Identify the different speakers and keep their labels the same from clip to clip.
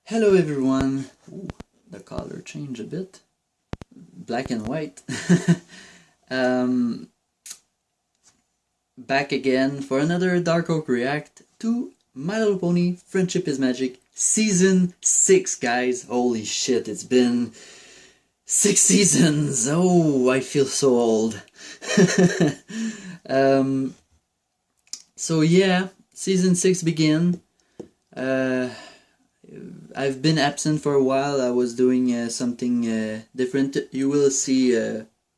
Speaker 1: Hello everyone. Ooh, the color changed a bit. Black and white. um, Back again for another Darkoak react to My Little Pony Friendship is Magic Season 6, guys. Holy shit, it's been 6 seasons. Oh, I feel so old. So yeah, Season 6 begin. I've been absent for a while. I was doing something different. You will see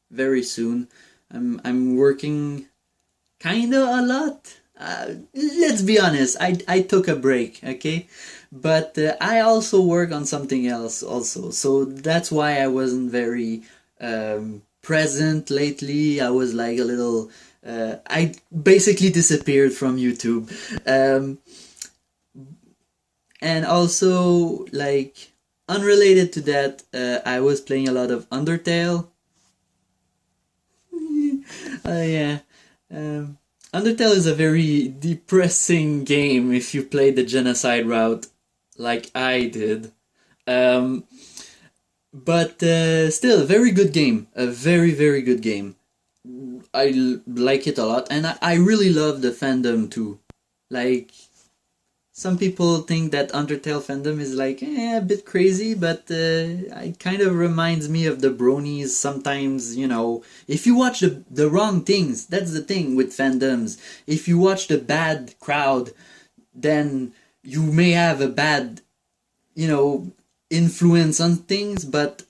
Speaker 1: very soon. I'm working kinda a lot. Let's be honest. I took a break, okay, but I also work on something else also. So that's why I wasn't very present lately. I was like a little. I basically disappeared from YouTube. And also, like, unrelated to that, I was playing a lot of Undertale. Yeah. Undertale is a very depressing game if you play the genocide route, like I did. But still, a very good game. A very, very good game. I like it a lot, and I really love the fandom too. Like, some people think that Undertale fandom is like a bit crazy, but it kind of reminds me of the bronies sometimes, you know. If you watch the wrong things, that's the thing with fandoms. If you watch the bad crowd, then you may have a bad, you know, influence on things, but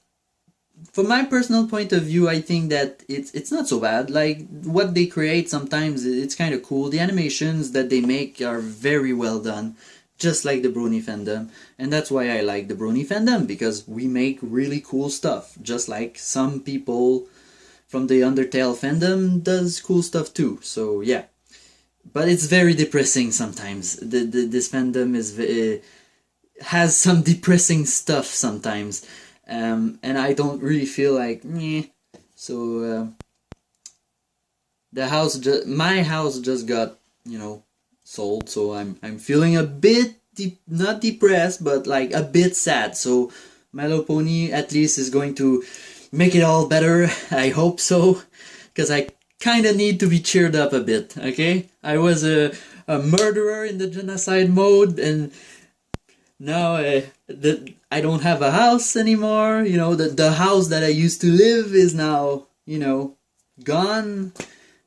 Speaker 1: from my personal point of view, I think that it's not so bad. Like, what they create sometimes, it's kind of cool. The animations that they make are very well done, just like the Brony fandom. And that's why I like the Brony fandom, because we make really cool stuff. Just like some people from the Undertale fandom does cool stuff too. So yeah. But it's very depressing sometimes. This fandom has some depressing stuff sometimes. And I don't really feel like meh. So my house just got, you know, sold, so I'm feeling a bit not depressed, but like a bit sad. So My Little Pony at least is going to make it all better. I hope so, because I kind of need to be cheered up a bit. Okay, I was a murderer in the genocide mode, and now I don't have a house anymore. You know, the house that I used to live is now, you know, gone.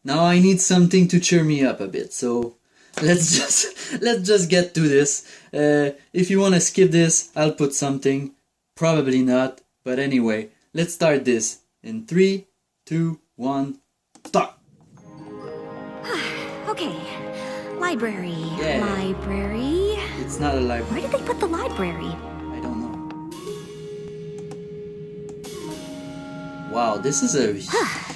Speaker 1: Now I need something to cheer me up a bit. So let's just get to this. If you want to skip this, I'll put something. Probably not. But anyway, let's start this in 3, 2, 1, start.
Speaker 2: Okay. Library.
Speaker 1: Yeah.
Speaker 2: Library.
Speaker 1: It's not a library.
Speaker 2: Where did they put the library?
Speaker 1: I don't know. Wow, this is a...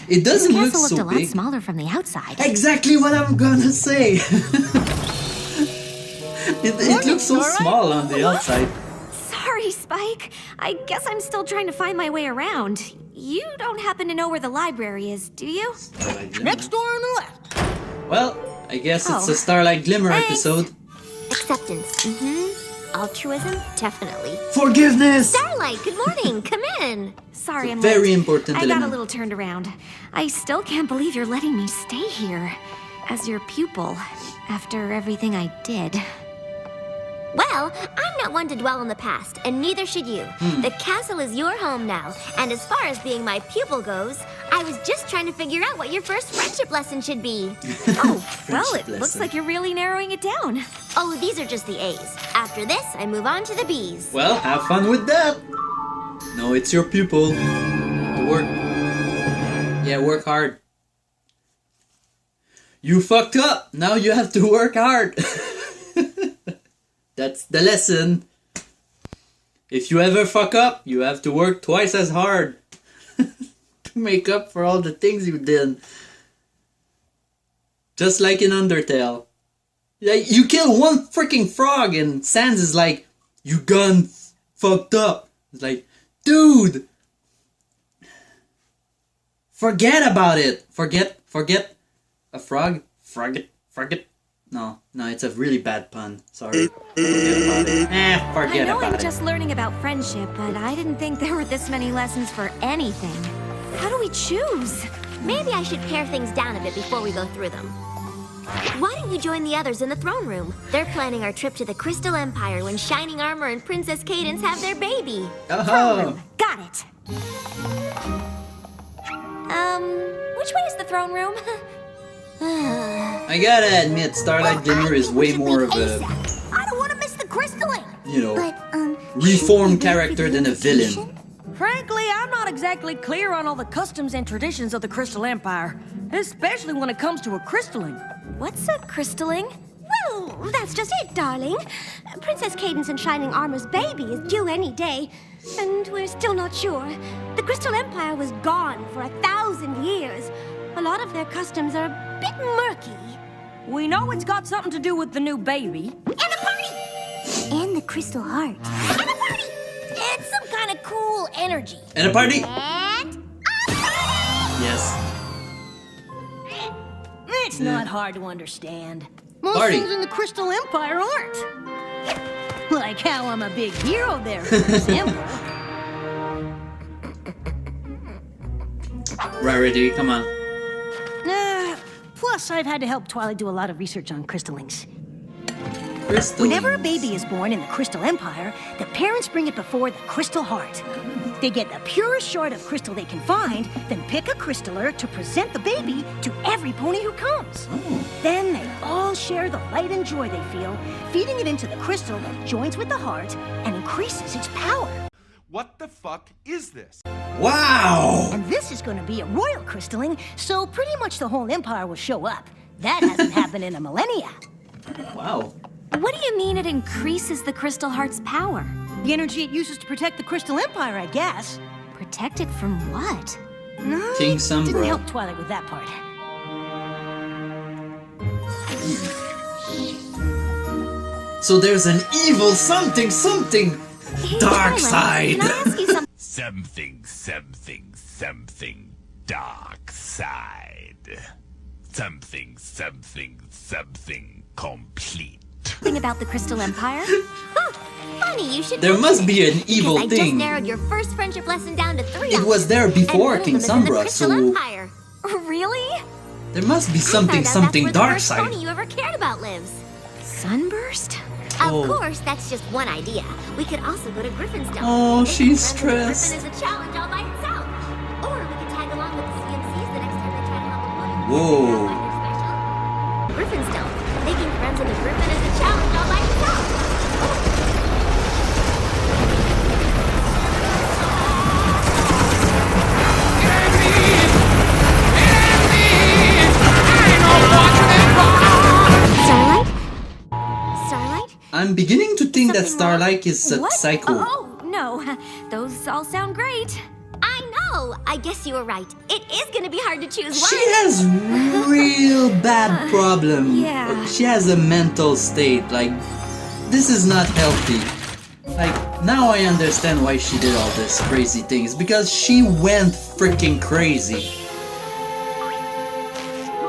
Speaker 1: It doesn't look
Speaker 2: so
Speaker 1: so
Speaker 2: looked a lot
Speaker 1: big.
Speaker 2: smaller from the outside.
Speaker 1: Exactly what I'm gonna say. It looks so small on the outside.
Speaker 2: Sorry, Spike. I guess I'm still trying to find my way around. You don't happen to know where the library is, do you?
Speaker 3: Next door on the left.
Speaker 1: Well, I guess it's a Starlight Glimmer episode.
Speaker 3: Acceptance. Altruism, definitely.
Speaker 1: Forgiveness!
Speaker 3: Starlight, good morning. Come in.
Speaker 2: Sorry, I'm
Speaker 1: Very
Speaker 2: late.
Speaker 1: important
Speaker 2: I got
Speaker 1: element.
Speaker 2: a little turned around. I still can't believe you're letting me stay here as your pupil after everything I did.
Speaker 3: Well, I'm not one to dwell on the past, and neither should you. The castle is your home now, and as far as being my pupil goes, I was just trying to figure out what your first friendship lesson should be.
Speaker 2: Oh, well, it
Speaker 1: Friendship
Speaker 2: looks
Speaker 1: lesson.
Speaker 2: like you're really narrowing it down.
Speaker 3: Oh, these are just the A's. After this, I move on to the B's.
Speaker 1: Well, have fun with that. No, it's your pupil. You have to work. Yeah, work hard. You fucked up. Now you have to work hard. That's the lesson. If you ever fuck up, you have to work twice as hard to make up for all the things you did. Just like in Undertale. Like, you kill one freaking frog and Sans is like, you gone fucked up. It's like, dude, forget about it. Forget a frog. Frog it. No, it's a really bad pun. Sorry. Forget about it. Forget
Speaker 2: I know
Speaker 1: about
Speaker 2: I'm
Speaker 1: it.
Speaker 2: just learning about friendship, but I didn't think there were this many lessons for anything. How do we choose?
Speaker 3: Maybe I should pare things down a bit before we go through them. Why don't you join the others in the throne room? They're planning our trip to the Crystal Empire when Shining Armor and Princess Cadance have their baby.
Speaker 1: Oh.
Speaker 2: Got it. Which way is the throne room?
Speaker 1: I gotta admit, Starlight Glimmer is way more of a,
Speaker 3: I don't want to miss the crystalling.
Speaker 1: you know,
Speaker 3: But,
Speaker 1: reformed character than a villain.
Speaker 4: Frankly, I'm not exactly clear on all the customs and traditions of the Crystal Empire, especially when it comes to a crystalling.
Speaker 2: What's a crystalling?
Speaker 3: Well, that's just it, darling. Princess Cadance and Shining Armor's baby is due any day, and we're still not sure. The Crystal Empire was gone for 1,000 years. A lot of their customs are a bit murky.
Speaker 4: We know it's got something to do with the new baby.
Speaker 3: And a party! And the Crystal Heart. And a party! It's some kind of cool energy.
Speaker 1: And a party?
Speaker 3: And
Speaker 1: Yes.
Speaker 4: It's not hard to understand. Most
Speaker 1: Party.
Speaker 4: things in the Crystal Empire aren't. Like how I'm a big hero there, for example.
Speaker 1: Rarity, come on.
Speaker 4: Plus, I've had to help Twilight do a lot of research on crystallings.
Speaker 1: Crystal.
Speaker 4: Whenever a baby is born in the Crystal Empire, the parents bring it before the Crystal Heart. They get the purest shard of crystal they can find, then pick a crystaller to present the baby to every pony who comes. Then they all share the light and joy they feel, feeding it into the crystal that joins with the heart and increases its power.
Speaker 5: What the fuck is this?
Speaker 1: Wow!
Speaker 4: And this is going to be a royal crystalling, so pretty much the whole empire will show up. That hasn't happened in a millennia.
Speaker 1: Wow.
Speaker 2: What do you mean it increases the Crystal Heart's power?
Speaker 4: The energy it uses to protect the Crystal Empire, I guess.
Speaker 2: Protect it from what?
Speaker 4: No,
Speaker 1: King
Speaker 4: it
Speaker 1: Sombra.
Speaker 4: didn't help Twilight with that part.
Speaker 1: So there's an evil something.
Speaker 2: Hey,
Speaker 1: Dark
Speaker 2: Twilight,
Speaker 1: side.
Speaker 2: Can I ask you something?
Speaker 5: Something, dark side. Something, complete.
Speaker 2: About the Crystal Empire?
Speaker 3: funny, you should.
Speaker 1: There must be an evil
Speaker 3: because I
Speaker 1: thing.
Speaker 3: just narrowed your first friendship lesson down to 3.
Speaker 1: It was there before
Speaker 3: and
Speaker 1: King
Speaker 3: one of them is in the
Speaker 1: Sombra,
Speaker 3: Crystal
Speaker 1: so
Speaker 3: Empire.
Speaker 2: Really?
Speaker 1: there must be
Speaker 3: I
Speaker 1: something
Speaker 3: found out that's where the
Speaker 1: dark
Speaker 3: first
Speaker 1: side.
Speaker 3: pony you ever cared about lives.
Speaker 2: Sunburst?
Speaker 1: Oh.
Speaker 3: Of course, that's just one idea. We could also go to Griffinstone.
Speaker 1: Oh,
Speaker 3: Making
Speaker 1: she's
Speaker 3: friends with
Speaker 1: stressed.
Speaker 3: Griffin is a challenge all by itself. Or we could tag along with the CMCs the next time they try to help a pony.
Speaker 1: Whoa.
Speaker 3: Special. Griffinstone. Making friends with a Griffin is a challenge all by itself. Starlight? Starlight?
Speaker 1: I'm beginning to think that
Speaker 3: Something wrong?
Speaker 1: Starlight is a
Speaker 2: What?
Speaker 1: psycho.
Speaker 2: Oh, no. Those all sound great.
Speaker 3: I know! I guess you were right. It is gonna be hard to choose one.
Speaker 1: She has real bad problem.
Speaker 2: Yeah.
Speaker 1: She has a mental state. Like, this is not healthy. Like, now I understand why she did all this crazy things. Because she went freaking crazy.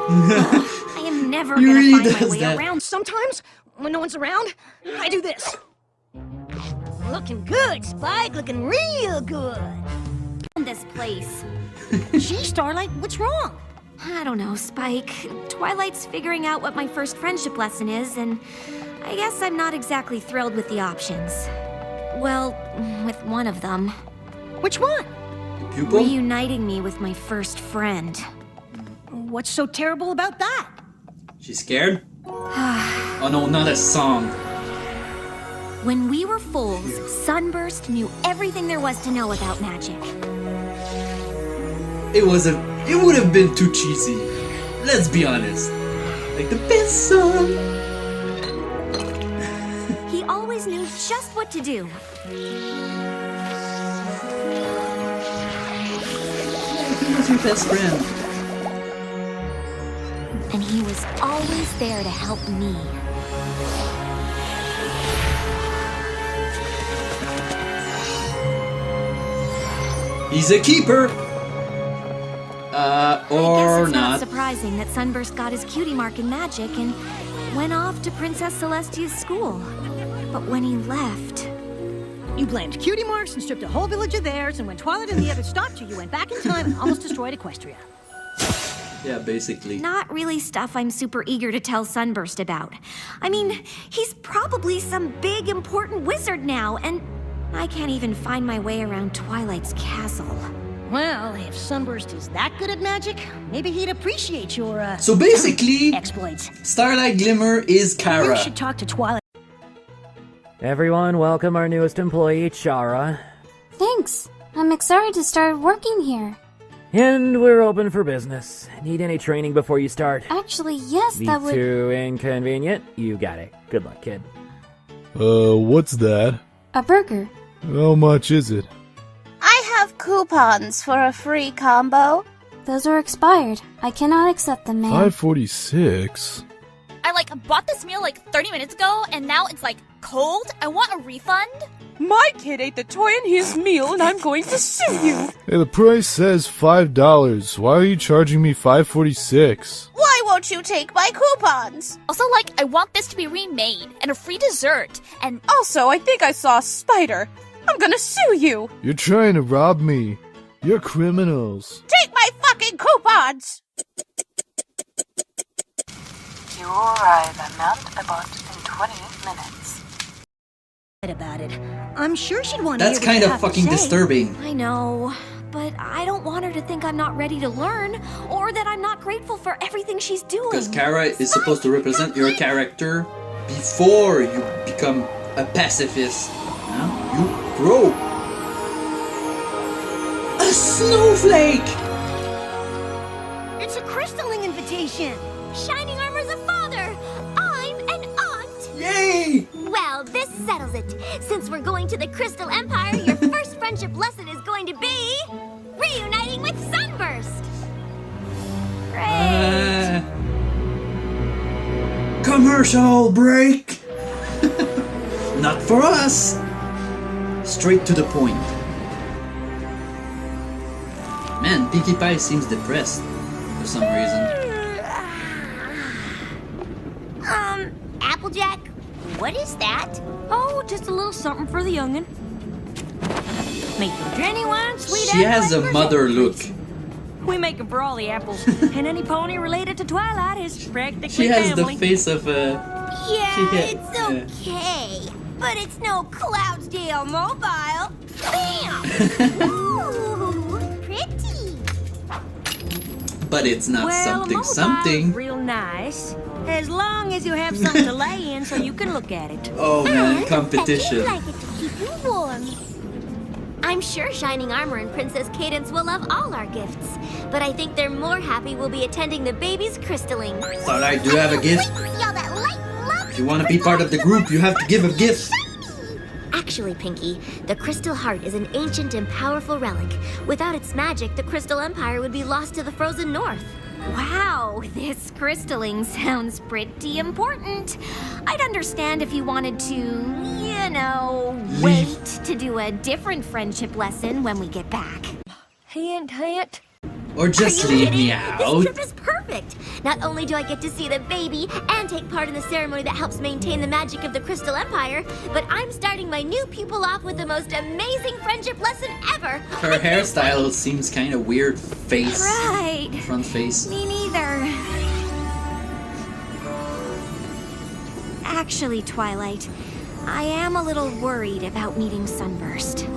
Speaker 2: I am never
Speaker 1: He
Speaker 2: gonna
Speaker 1: really
Speaker 2: find my
Speaker 1: does
Speaker 2: way
Speaker 1: that.
Speaker 2: around.
Speaker 4: Sometimes, when no one's around, I do this. Looking good, Spike. Looking real good.
Speaker 2: This place.
Speaker 4: Gee, Starlight, what's wrong?
Speaker 2: I don't know, Spike. Twilight's figuring out what my first friendship lesson is, and I guess I'm not exactly thrilled with the options. Well, with one of them.
Speaker 4: Which one?
Speaker 1: Pupil?
Speaker 2: Reuniting me with my first friend.
Speaker 4: What's so terrible about that?
Speaker 1: She's scared? Oh no, not a song.
Speaker 2: When we were foals, Sunburst knew everything there was to know about magic.
Speaker 1: It would have been too cheesy. Let's be honest. Like the best song.
Speaker 2: He always knew just what to do.
Speaker 1: He was your best friend.
Speaker 2: And he was always there to help me.
Speaker 1: He's a keeper.
Speaker 2: I guess
Speaker 1: Or
Speaker 2: it's not
Speaker 1: not.
Speaker 2: surprising that Sunburst got his cutie mark in magic, and went off to Princess Celestia's school. But when he left...
Speaker 4: You blamed cutie marks and stripped a whole village of theirs, and when Twilight and the others stopped you, you went back in time and almost destroyed Equestria.
Speaker 1: Yeah, basically.
Speaker 2: Not really stuff I'm super eager to tell Sunburst about. I mean, he's probably some big, important wizard now, and I can't even find my way around Twilight's castle.
Speaker 4: Well, if Sunburst is that good at magic, maybe he'd appreciate your,
Speaker 1: So basically,
Speaker 4: exploits.
Speaker 1: Starlight Glimmer is
Speaker 4: You
Speaker 1: Kara.
Speaker 4: should talk to Twilight.
Speaker 6: Everyone, welcome our newest employee, Chara.
Speaker 7: Thanks. I'm excited to start working here.
Speaker 6: And we're open for business. Need any training before you start?
Speaker 7: Actually, yes,
Speaker 6: Be
Speaker 7: that would...
Speaker 6: too inconvenient? You got it. Good luck, kid.
Speaker 8: What's that?
Speaker 7: A burger.
Speaker 8: How much is it?
Speaker 9: I have coupons for a free combo.
Speaker 7: Those are expired. I cannot accept them, ma'am.
Speaker 8: $5.46.
Speaker 10: I bought this meal 30 minutes ago, and now it's cold. I want a refund.
Speaker 11: My kid ate the toy in his meal, and I'm going to sue you.
Speaker 8: Hey, the price says $5. Why are you charging me $5.46?
Speaker 9: Why won't you take my coupons?
Speaker 10: Also, I want this to be remade, and a free dessert, and...
Speaker 11: Also, I think I saw a spider. I'm gonna sue you.
Speaker 8: You're trying to rob me. You're criminals.
Speaker 9: Take my fucking coupons!
Speaker 12: You will arrive at Mount Abbott in 20 minutes.
Speaker 4: About it. I'm sure she'd want
Speaker 1: That's
Speaker 4: to hear what
Speaker 1: kind
Speaker 4: you
Speaker 1: of
Speaker 4: have to
Speaker 1: fucking
Speaker 4: say.
Speaker 1: disturbing.
Speaker 2: I know, but I don't want her to think I'm not ready to learn, or that I'm not grateful for everything she's doing.
Speaker 1: Because Kara is supposed to represent your character before you become a pacifist. Now you grow. A snowflake!
Speaker 4: It's a crystalling invitation.
Speaker 3: Shining Armor's a father. I'm an aunt.
Speaker 1: Yay!
Speaker 3: Well, this settles it. Since we're going to the Crystal Empire, your first friendship lesson is going to be reuniting with Sunburst.
Speaker 1: Commercial break! Not for us! Straight to the point. Man, Pinkie Pie seems depressed for some reason.
Speaker 3: Applejack, what is that?
Speaker 4: Oh, just a little something for the youngin'. Make them genuine, sweet
Speaker 1: She has a
Speaker 4: apples.
Speaker 1: mother look.
Speaker 4: We make them for all the apples, and any pony related to Twilight is practically
Speaker 1: She has
Speaker 4: family.
Speaker 1: the face of a...
Speaker 3: Yeah,
Speaker 1: She
Speaker 3: it's okay. But it's no Cloudsdale Mobile. Bam! Ooh, pretty.
Speaker 1: But it's not
Speaker 4: Well,
Speaker 1: something
Speaker 4: a mobile's
Speaker 1: something.
Speaker 4: real nice, as long as you have something to lay in so you can look at it.
Speaker 1: Oh man,
Speaker 3: And
Speaker 1: competition.
Speaker 3: I feel like it to keep you warm. I'm sure Shining Armor and Princess Cadence will love all our gifts, but I think they're more happy we'll be attending the baby's crystaling.
Speaker 1: Starlight, do you have a gift? If you want to be part of the group, you have to give a gift.
Speaker 3: Actually, Pinkie, the Crystal Heart is an ancient and powerful relic. Without its magic, the Crystal Empire would be lost to the frozen north.
Speaker 2: Wow, this crystalling sounds pretty important. I'd understand if you wanted to, wait to do a different friendship lesson when we get back.
Speaker 4: Hint, hint.
Speaker 1: Or just
Speaker 3: Are you
Speaker 1: leave
Speaker 3: kidding?
Speaker 1: me out.
Speaker 3: This trip is perfect. Not only do I get to see the baby and take part in the ceremony that helps maintain the magic of the Crystal Empire, but I'm starting my new pupil off with the most amazing friendship lesson ever.
Speaker 1: Her hairstyle seems kind of weird. Face.
Speaker 2: Right.
Speaker 1: Front face.
Speaker 2: Me neither. Actually, Twilight, I am a little worried about meeting Sunburst.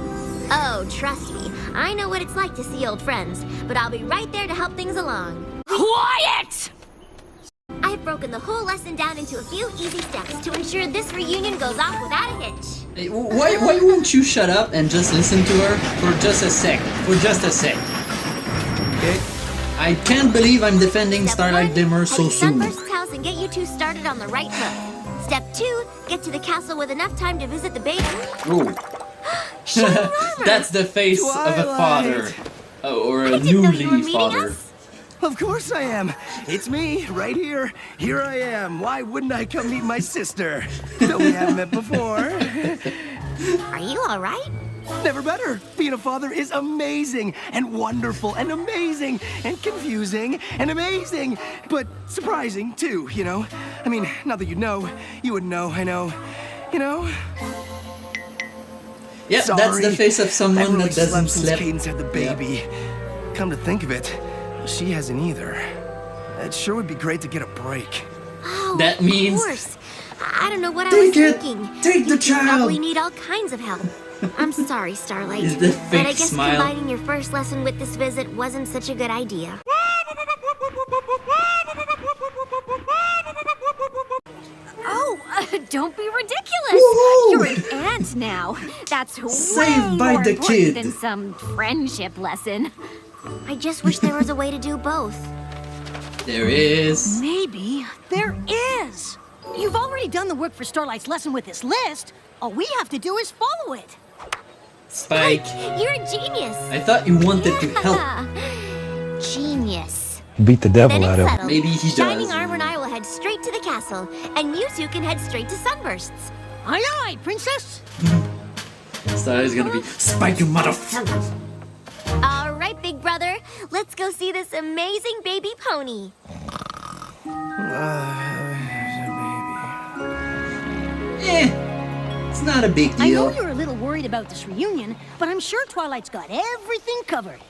Speaker 3: Oh, trust me, I know what it's like to see old friends, but I'll be right there to help things along.
Speaker 4: Quiet!
Speaker 3: I've broken the whole lesson down into a few easy steps to ensure this reunion goes off without a hitch.
Speaker 1: Hey, why won't you shut up and just listen to her for just a sec? For just a sec. Okay? I can't believe I'm defending
Speaker 3: Step
Speaker 1: Starlight
Speaker 3: 1,
Speaker 1: Dimmer
Speaker 3: head
Speaker 1: so
Speaker 3: to
Speaker 1: soon.
Speaker 3: Sunburst's house and get you two started on the right hook. Step 2, get to the castle with enough time to visit the baby.
Speaker 1: Ooh. That's the face of a father. Oh, or a newly father.
Speaker 13: Of course I am. It's me, right here. Here I am. Why wouldn't I come meet my sister? Though we haven't met before.
Speaker 3: Are you all right?
Speaker 13: Never better. Being a father is amazing and wonderful and amazing and confusing and amazing, but surprising too, you know. I mean, now that you know, you would know, I know. You know?
Speaker 1: Yep,
Speaker 13: Sorry.
Speaker 1: that's the face of someone
Speaker 13: I really
Speaker 1: that doesn't
Speaker 13: slept since
Speaker 1: sleep.
Speaker 13: Cadence had the baby. Come to think of it, she hasn't either. It sure would be great to get a break.
Speaker 3: Oh,
Speaker 1: That means-
Speaker 3: Of course. I don't know what I
Speaker 1: Take
Speaker 3: was
Speaker 1: it!
Speaker 3: thinking.
Speaker 1: Take the
Speaker 3: You two
Speaker 1: child!
Speaker 3: probably need all kinds of help. I'm sorry, Starlight.
Speaker 1: Is the
Speaker 3: but I
Speaker 1: fake
Speaker 3: guess
Speaker 1: smile.
Speaker 3: combining your first lesson with this visit wasn't such a good idea.
Speaker 2: Oh, don't be ridiculous.
Speaker 1: Woohoo!
Speaker 2: You're an aunt now. That's
Speaker 1: Saved
Speaker 2: way
Speaker 1: by
Speaker 2: more
Speaker 1: the
Speaker 2: important
Speaker 1: kid.
Speaker 2: than some friendship lesson.
Speaker 3: I just wish there was a way to do both.
Speaker 1: There is.
Speaker 4: Maybe there is. You've already done the work for Starlight's lesson with this list. All we have to do is follow it.
Speaker 1: Spike.
Speaker 3: You're a genius.
Speaker 1: I thought you wanted to help.
Speaker 3: Genius.
Speaker 14: Beat the devil
Speaker 3: Then
Speaker 14: out
Speaker 3: it's
Speaker 14: of him.
Speaker 3: settled.
Speaker 1: Maybe he
Speaker 3: Shining
Speaker 1: does.
Speaker 3: Armor and I will head straight to the castle, and you two can head straight to Sunbursts.
Speaker 4: Aye, aye, princess.
Speaker 1: So he's gonna be Spike, you motherfucker.
Speaker 3: All right, big brother. Let's go see this amazing baby pony.
Speaker 1: It's not a big
Speaker 4: I know
Speaker 1: deal.
Speaker 4: you're a little worried about this reunion, but I'm sure Twilight's got everything covered.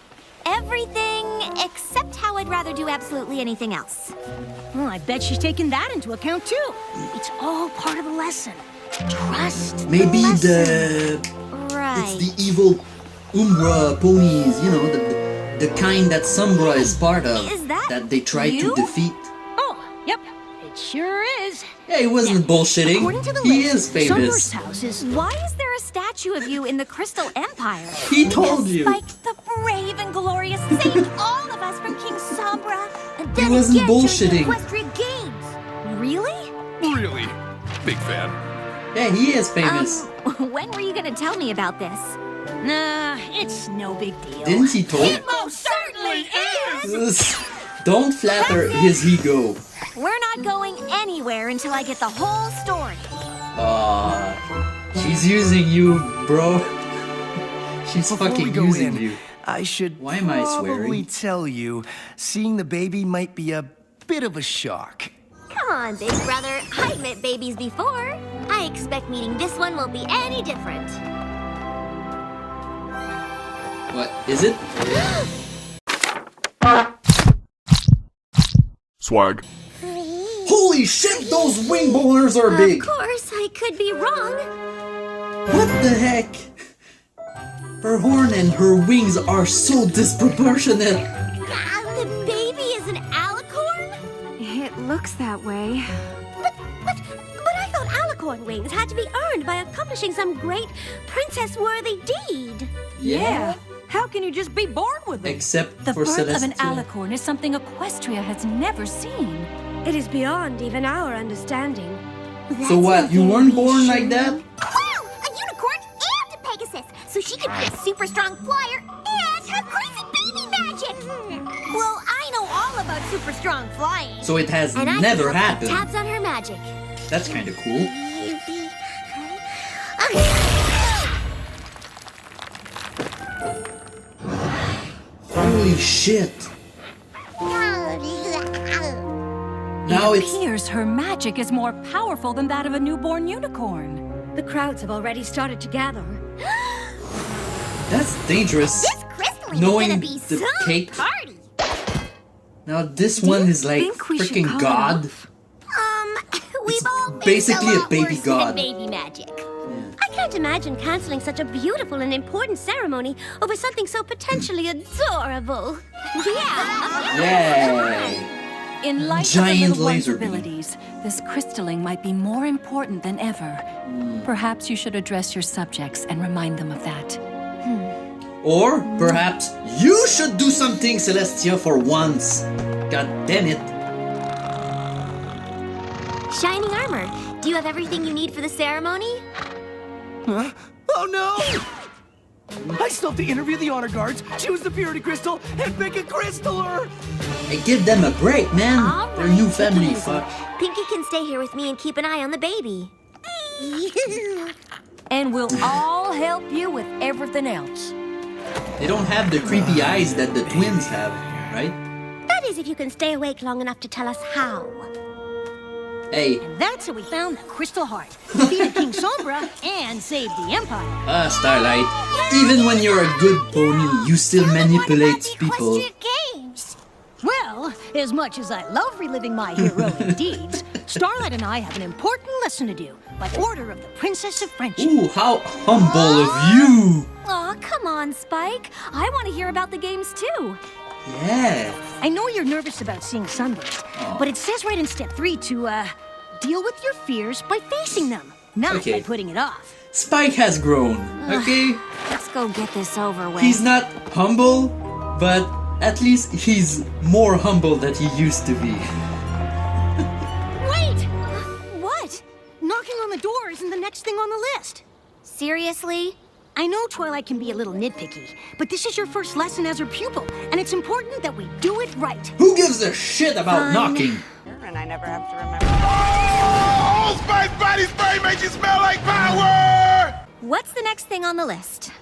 Speaker 2: Everything except how I'd rather do absolutely anything else.
Speaker 4: Well, I bet she's taken that into account too. It's all part of the lesson. Trust
Speaker 1: Maybe
Speaker 4: the lesson.
Speaker 2: Right.
Speaker 1: it's the evil Umbra ponies, you know, the kind that Sombra is part of.
Speaker 2: Is that
Speaker 1: they try
Speaker 2: you?
Speaker 1: to defeat.
Speaker 4: Oh, yep, it sure is.
Speaker 1: Yeah, he wasn't bullshitting.
Speaker 4: According to the
Speaker 1: He
Speaker 4: list,
Speaker 1: is famous.
Speaker 4: Sunburst House is...
Speaker 2: Why is there a statue of you in the Crystal Empire?
Speaker 1: He told you.
Speaker 2: Spike the brave and glorious saved all of us from King Sombra.
Speaker 3: And
Speaker 1: He
Speaker 3: then
Speaker 1: wasn't
Speaker 3: again during the
Speaker 1: bullshitting.
Speaker 3: Equestria Games.
Speaker 2: Really?
Speaker 5: Really? Big fan.
Speaker 1: Yeah, he is famous.
Speaker 2: When were you gonna tell me about this?
Speaker 4: Nah, it's no big deal.
Speaker 1: Didn't he told?
Speaker 3: Most certainly is.
Speaker 1: Don't flatter his ego.
Speaker 2: We're not going anywhere until I get the whole story.
Speaker 1: She's using you, bro. She's
Speaker 13: Before
Speaker 1: fucking
Speaker 13: we go
Speaker 1: using
Speaker 13: in,
Speaker 1: you.
Speaker 13: I should
Speaker 1: Why am I
Speaker 13: probably
Speaker 1: swearing?
Speaker 13: tell you, seeing the baby might be a bit of a shock.
Speaker 3: Come on, big brother. I've met babies before. I expect meeting this one won't be any different.
Speaker 1: What is it?
Speaker 5: Swag.
Speaker 1: Holy shit, those wing boners are big!
Speaker 3: Of course, I could be wrong.
Speaker 1: What the heck? Her horn and her wings are so disproportionate.
Speaker 3: The baby is an alicorn?
Speaker 2: It looks that way.
Speaker 3: But I thought alicorn wings had to be earned by accomplishing some great princess-worthy deed.
Speaker 1: Yeah.
Speaker 11: How can you just be born with it?
Speaker 1: Except
Speaker 11: The
Speaker 1: for
Speaker 11: birth of an
Speaker 1: Celestia.
Speaker 11: alicorn is something Equestria has never seen.
Speaker 15: It is beyond even our understanding.
Speaker 1: So what, you weren't born like that?
Speaker 3: Wow! A unicorn and a Pegasus! So she could be a super strong flyer and have crazy baby magic!
Speaker 15: Well, I know all about super strong flying.
Speaker 1: So it has
Speaker 3: And I
Speaker 1: never
Speaker 3: can help
Speaker 1: happened.
Speaker 3: keep tabs on her magic.
Speaker 1: That's kinda cool. Holy shit. Now
Speaker 11: it
Speaker 1: it's...
Speaker 11: appears her magic is more powerful than that of a newborn unicorn.
Speaker 15: The crowds have already started to gather.
Speaker 1: That's dangerous.
Speaker 3: This crystalline
Speaker 1: Knowing
Speaker 3: is gonna be
Speaker 1: the
Speaker 3: some
Speaker 1: cake.
Speaker 3: party.
Speaker 1: Now this one is like
Speaker 2: think we should
Speaker 1: freaking
Speaker 2: call it
Speaker 1: god.
Speaker 3: We've all faced
Speaker 1: basically a
Speaker 3: lot
Speaker 1: baby
Speaker 3: worse than
Speaker 1: god.
Speaker 3: baby magic. I can't imagine canceling such a beautiful and important ceremony over something so potentially adorable. Yeah.
Speaker 1: Yay.
Speaker 11: In light
Speaker 1: Giant
Speaker 11: of the little one's
Speaker 1: laser beam.
Speaker 11: abilities, this crystalling might be more important than ever. Perhaps you should address your subjects and remind them of that.
Speaker 1: Or perhaps you should do something, Celestia, for once. God damn it.
Speaker 3: Shining Armor, do you have everything you need for the ceremony?
Speaker 13: Huh? Oh no! I still have to interview the honor guards, choose the purity crystal, and pick a crystaller!
Speaker 1: Hey, give them a break, man.
Speaker 3: All
Speaker 1: They're
Speaker 3: right,
Speaker 1: new
Speaker 3: take it
Speaker 1: family,
Speaker 3: easy.
Speaker 1: fuck.
Speaker 3: Pinky can stay here with me and keep an eye on the baby.
Speaker 11: And we'll all help you with everything else.
Speaker 1: They don't have the creepy eyes that the twins have, right?
Speaker 3: That is if you can stay awake long enough to tell us how.
Speaker 1: Hey.
Speaker 4: And that's how we found the Crystal Heart, defeated King Sombra, and saved the Empire.
Speaker 1: Starlight, even when you're a good pony, you still manipulate people.
Speaker 4: Well, as much as I love reliving my heroic deeds, Starlight and I have an important lesson to do by order of the Princess of Friendship.
Speaker 1: Ooh, how humble of you!
Speaker 2: Aw, come on, Spike. I want to hear about the games too.
Speaker 1: Yeah.
Speaker 4: I know you're nervous about seeing Sunburst, but it says right in step 3 to, deal with your fears by facing them, not by putting it off.
Speaker 1: Spike has grown, okay?
Speaker 2: Let's go get this over with.
Speaker 1: He's not humble, but at least he's more humble than he used to be.
Speaker 4: Wait!
Speaker 2: What?
Speaker 4: Knocking on the door isn't the next thing on the list.
Speaker 2: Seriously?
Speaker 4: I know Twilight can be a little nitpicky, but this is your first lesson as her pupil, and it's important that we do it right.
Speaker 1: Who gives a shit about knocking?
Speaker 12: And I never have to remember. Oh,
Speaker 14: Spice body spray makes you smell like power!
Speaker 2: What's the next thing on the list?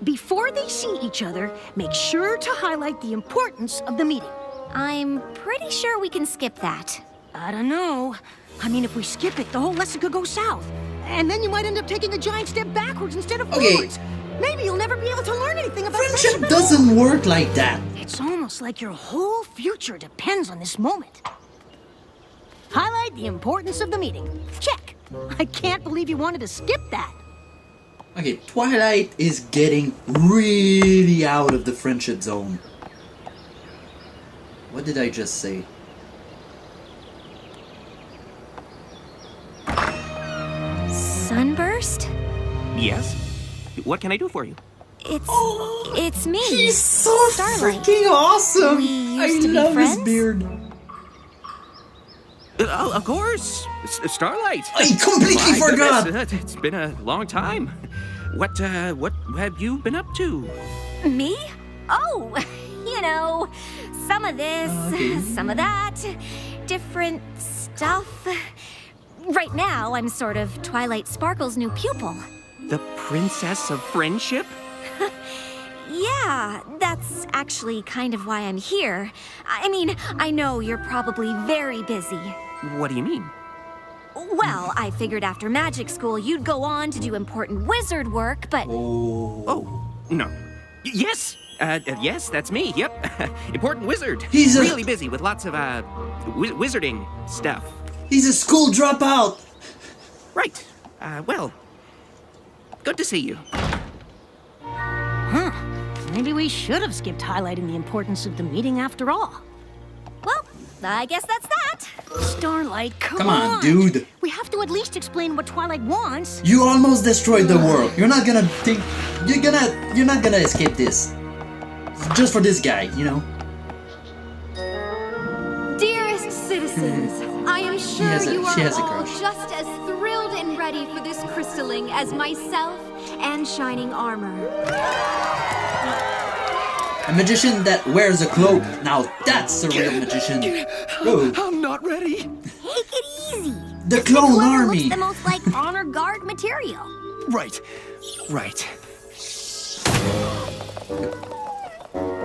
Speaker 4: Before they see each other, make sure to highlight the importance of the meeting.
Speaker 2: I'm pretty sure we can skip that.
Speaker 4: I don't know. I mean, if we skip it, the whole lesson could go south. And then you might end up taking a giant step backwards instead of forwards. Maybe you'll never be able to learn anything about
Speaker 1: friendship doesn't work like that.
Speaker 4: It's almost like your whole future depends on this moment. Highlight the importance of the meeting. Check. I can't believe you wanted to skip that.
Speaker 1: Okay, Twilight is getting really out of the friendship zone. What did I just say?
Speaker 2: Sunburst?
Speaker 16: Yes? What can I do for you?
Speaker 2: It's me.
Speaker 1: He's so
Speaker 2: Starlight.
Speaker 1: freaking awesome!
Speaker 2: We used
Speaker 1: I
Speaker 2: to be
Speaker 1: love
Speaker 2: friends?
Speaker 1: his beard.
Speaker 16: Of course! Starlight!
Speaker 1: I completely
Speaker 16: My
Speaker 1: forgot!
Speaker 16: goodness, it's been a long time. What have you been up to?
Speaker 2: Me? Oh, you know, some of this, some of that, different stuff. Right now, I'm sort of Twilight Sparkle's new pupil.
Speaker 16: The Princess of Friendship?
Speaker 2: Yeah, that's actually kind of why I'm here. I mean, I know you're probably very busy.
Speaker 16: What do you mean?
Speaker 2: Well, I figured after magic school you'd go on to do important wizard work, but...
Speaker 16: Oh, no. Yes! Yes, that's me, yep. Important wizard.
Speaker 1: He's
Speaker 16: really busy with lots of, wizarding stuff.
Speaker 1: He's a school dropout!
Speaker 16: Right. Well, good to see you.
Speaker 4: Huh. Maybe we should have skipped highlighting the importance of the meeting after all.
Speaker 2: Well, I guess that's that.
Speaker 4: Starlight,
Speaker 1: Come on, dude.
Speaker 4: We have to at least explain what Twilight wants.
Speaker 1: You almost destroyed the world. You're not gonna think... You're not gonna escape this. Just for this guy, you know?
Speaker 17: Dearest citizens, I am sure you
Speaker 1: she
Speaker 17: are
Speaker 1: has a
Speaker 17: all
Speaker 1: crush.
Speaker 17: just as thrilled and ready for this crystalling as myself and Shining Armor.
Speaker 1: A magician that wears a cloak. Now that's a real magician. Oh.
Speaker 13: I'm not ready.
Speaker 3: Take it easy.
Speaker 1: The clone
Speaker 3: Whoever
Speaker 1: army.
Speaker 3: looks the most like honor guard material.
Speaker 13: Right.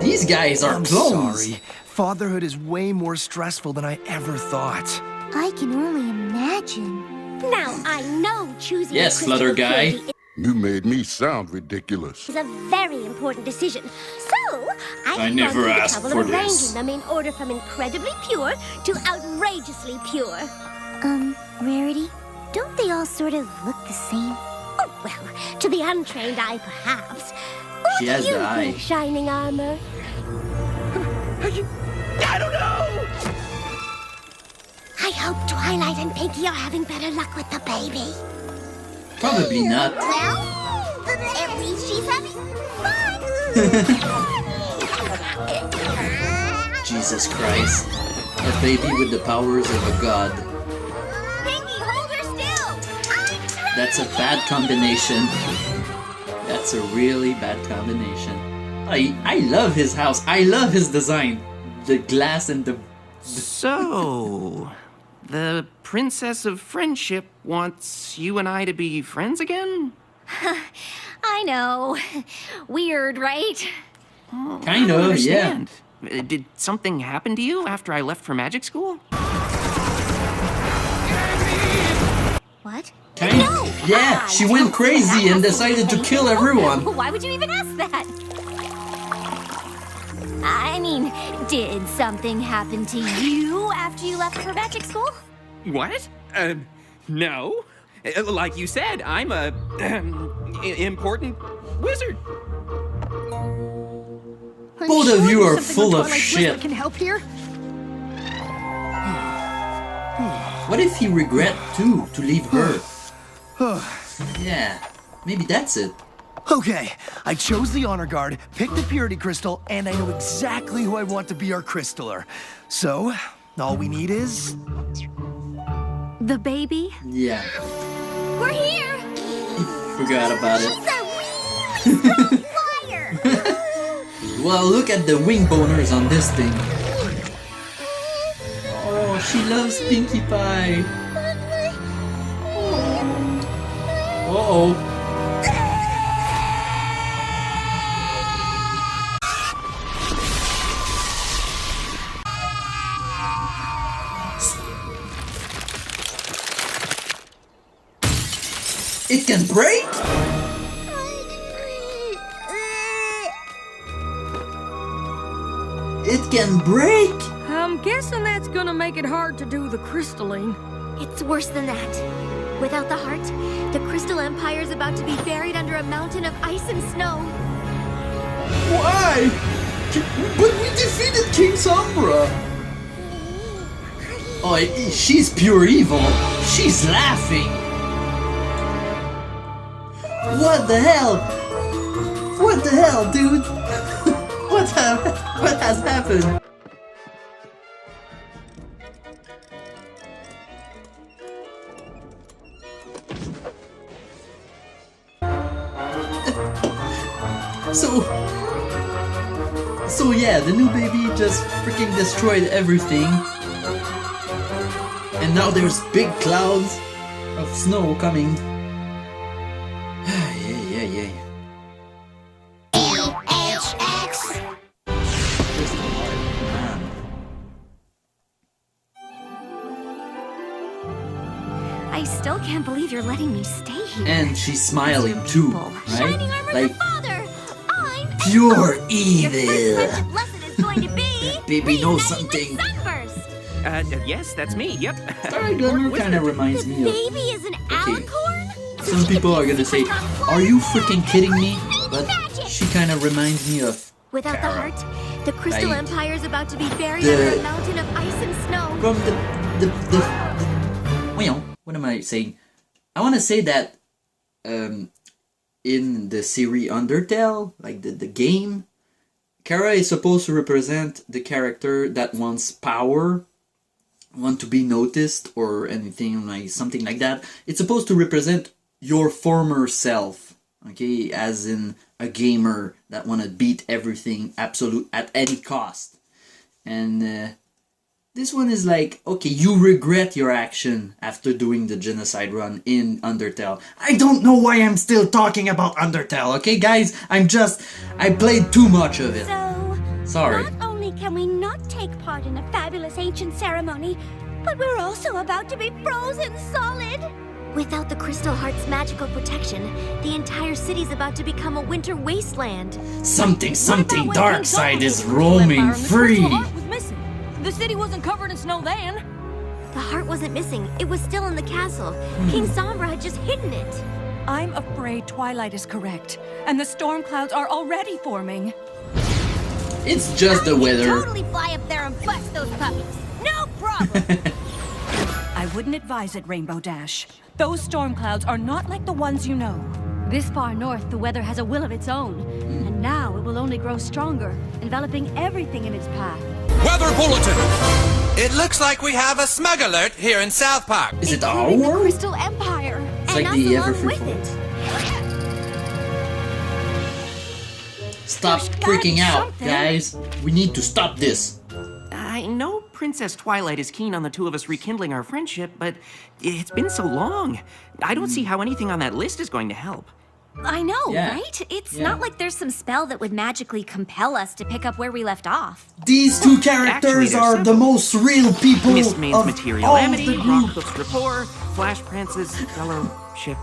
Speaker 1: These guys are
Speaker 13: I'm
Speaker 1: clones.
Speaker 13: sorry. Fatherhood is way more stressful than I ever thought.
Speaker 3: I can only imagine. Now I know choosing
Speaker 1: Yes,
Speaker 3: a
Speaker 1: Flutter
Speaker 3: crystal
Speaker 1: guy.
Speaker 3: purity
Speaker 5: You made me sound ridiculous.
Speaker 3: is a very important decision. So
Speaker 1: I
Speaker 3: I've
Speaker 1: never
Speaker 3: gone through the
Speaker 1: asked
Speaker 3: trouble
Speaker 1: for
Speaker 3: of arranging
Speaker 1: this.
Speaker 3: them in order from incredibly pure to outrageously pure. Rarity, don't they all sort of look the same? Oh, well, to the untrained eye, perhaps. What
Speaker 1: She
Speaker 3: do
Speaker 1: has
Speaker 3: you
Speaker 1: the eye.
Speaker 3: think, Shining Armor?
Speaker 13: I don't know!
Speaker 3: I hope Twilight and Pinky are having better luck with the baby.
Speaker 1: Probably not.
Speaker 3: Well, at least she's having fun.
Speaker 1: Jesus Christ. A baby with the powers of a god.
Speaker 3: Pinky, hold her still.
Speaker 1: That's a bad combination. That's a really bad combination. I love his house. I love his design. The glass and the...
Speaker 16: So, the Princess of Friendship wants you and I to be friends again?
Speaker 2: I know. Weird, right?
Speaker 1: Kind
Speaker 16: I don't
Speaker 1: of, yeah.
Speaker 16: understand. Did something happen to you after I left for magic school?
Speaker 2: What?
Speaker 1: No! Yeah, she went crazy and decided to kill everyone.
Speaker 2: Why would you even ask that? I mean, did something happen to you after you left for magic school?
Speaker 16: What? No. Like you said, I'm a important wizard.
Speaker 1: Both of you are full of shit.
Speaker 4: Can help here?
Speaker 1: What if he regret too to leave her? Yeah, maybe that's it.
Speaker 13: Okay, I chose the honor guard, picked the purity crystal, and I know exactly who I want to be our crystaller. So, all we need is...
Speaker 17: The baby?
Speaker 1: Yeah.
Speaker 2: We're here!
Speaker 1: Forgot about it.
Speaker 2: She's a really strong flyer!
Speaker 1: Well, look at the wing boners on this thing. Oh, she loves Pinkie Pie. Uh-oh. It can break? It can break?
Speaker 15: I'm guessing that's gonna make it hard to do the crystalling.
Speaker 3: It's worse than that. Without the heart, the Crystal Empire is about to be buried under a mountain of ice and snow.
Speaker 1: Why? But we defeated King Sombra. Oh, she's pure evil. She's laughing. What the hell? What the hell, dude? What has happened? So yeah, the new baby just freaking destroyed everything. And now there's big clouds of snow coming. Yeah.
Speaker 2: I still can't believe you're letting me stay here.
Speaker 1: And she's smiling too,
Speaker 2: Shining
Speaker 1: right?
Speaker 2: armor
Speaker 1: Like
Speaker 2: your father! I'm
Speaker 1: pure
Speaker 2: Your
Speaker 1: evil.
Speaker 2: first friendship lesson is going to be
Speaker 1: Baby knows something.
Speaker 2: sunburst!
Speaker 16: Yes, that's me, yep.
Speaker 1: Starry Glimmer kind of reminds me of...
Speaker 3: Baby is an alicorn?
Speaker 1: Some people are gonna say, are you freaking kidding me? But she kind of reminds me of...
Speaker 3: Without the heart, the Crystal
Speaker 1: Right.
Speaker 3: Empire is about to be buried
Speaker 1: The-
Speaker 3: under a mountain of ice and snow.
Speaker 1: From well, what am I saying? I want to say that in the series Undertale, like the game, Kara is supposed to represent the character that wants power, want to be noticed or anything like something like that. It's supposed to represent your former self, okay, as in a gamer that want to beat everything absolute at any cost. And this one is like, okay, you regret your action after doing the genocide run in Undertale. I don't know why I'm still talking about Undertale, okay guys? I played too much of it.
Speaker 15: So,
Speaker 1: Sorry.
Speaker 15: not only can we not take part in a fabulous ancient ceremony, but we're also about to be frozen solid.
Speaker 3: Without the Crystal Heart's magical protection, the entire city's about to become a winter wasteland.
Speaker 1: Something dark side is
Speaker 15: Empire
Speaker 1: roaming
Speaker 15: and the Crystal
Speaker 1: free.
Speaker 15: Heart was missing. The city wasn't covered in snow then.
Speaker 3: The heart wasn't missing. It was still in the castle. King Sombra had just hidden it.
Speaker 11: I'm afraid Twilight is correct, and the storm clouds are already forming.
Speaker 1: It's just the weather.
Speaker 15: Totally fly up there and bust those puppies. No problem.
Speaker 11: I wouldn't advise it, Rainbow Dash. Those storm clouds are not like the ones you know.
Speaker 17: This far north, the weather has a will of its own. And now it will only grow stronger, enveloping everything in its path.
Speaker 14: Weather bulletin! It looks like we have a smug alert here in South Park.
Speaker 1: Is it our
Speaker 3: Including the
Speaker 1: world?
Speaker 3: Crystal Empire.
Speaker 1: It's
Speaker 3: and
Speaker 1: like
Speaker 3: us
Speaker 1: the
Speaker 3: along
Speaker 1: Everfree
Speaker 3: with
Speaker 1: Fall.
Speaker 3: it.
Speaker 1: Stop
Speaker 3: There's gotta
Speaker 1: freaking
Speaker 3: be
Speaker 1: out,
Speaker 3: something.
Speaker 1: guys. We need to stop this.
Speaker 16: I know Princess Twilight is keen on the two of us rekindling our friendship, but it's been so long. I don't see how anything on that list is going to help.
Speaker 2: I know,
Speaker 1: Yeah.
Speaker 2: right? It's
Speaker 1: Yeah.
Speaker 2: not like there's some spell that would magically compel us to pick up where we left off.
Speaker 1: These two characters
Speaker 16: Actually,
Speaker 1: are
Speaker 16: they're
Speaker 1: the most real people
Speaker 16: Miss Maine's
Speaker 1: of
Speaker 16: material
Speaker 1: all
Speaker 16: amity,
Speaker 1: the group.
Speaker 16: Rockcliffe's rapport, Flash Prance's fellowship.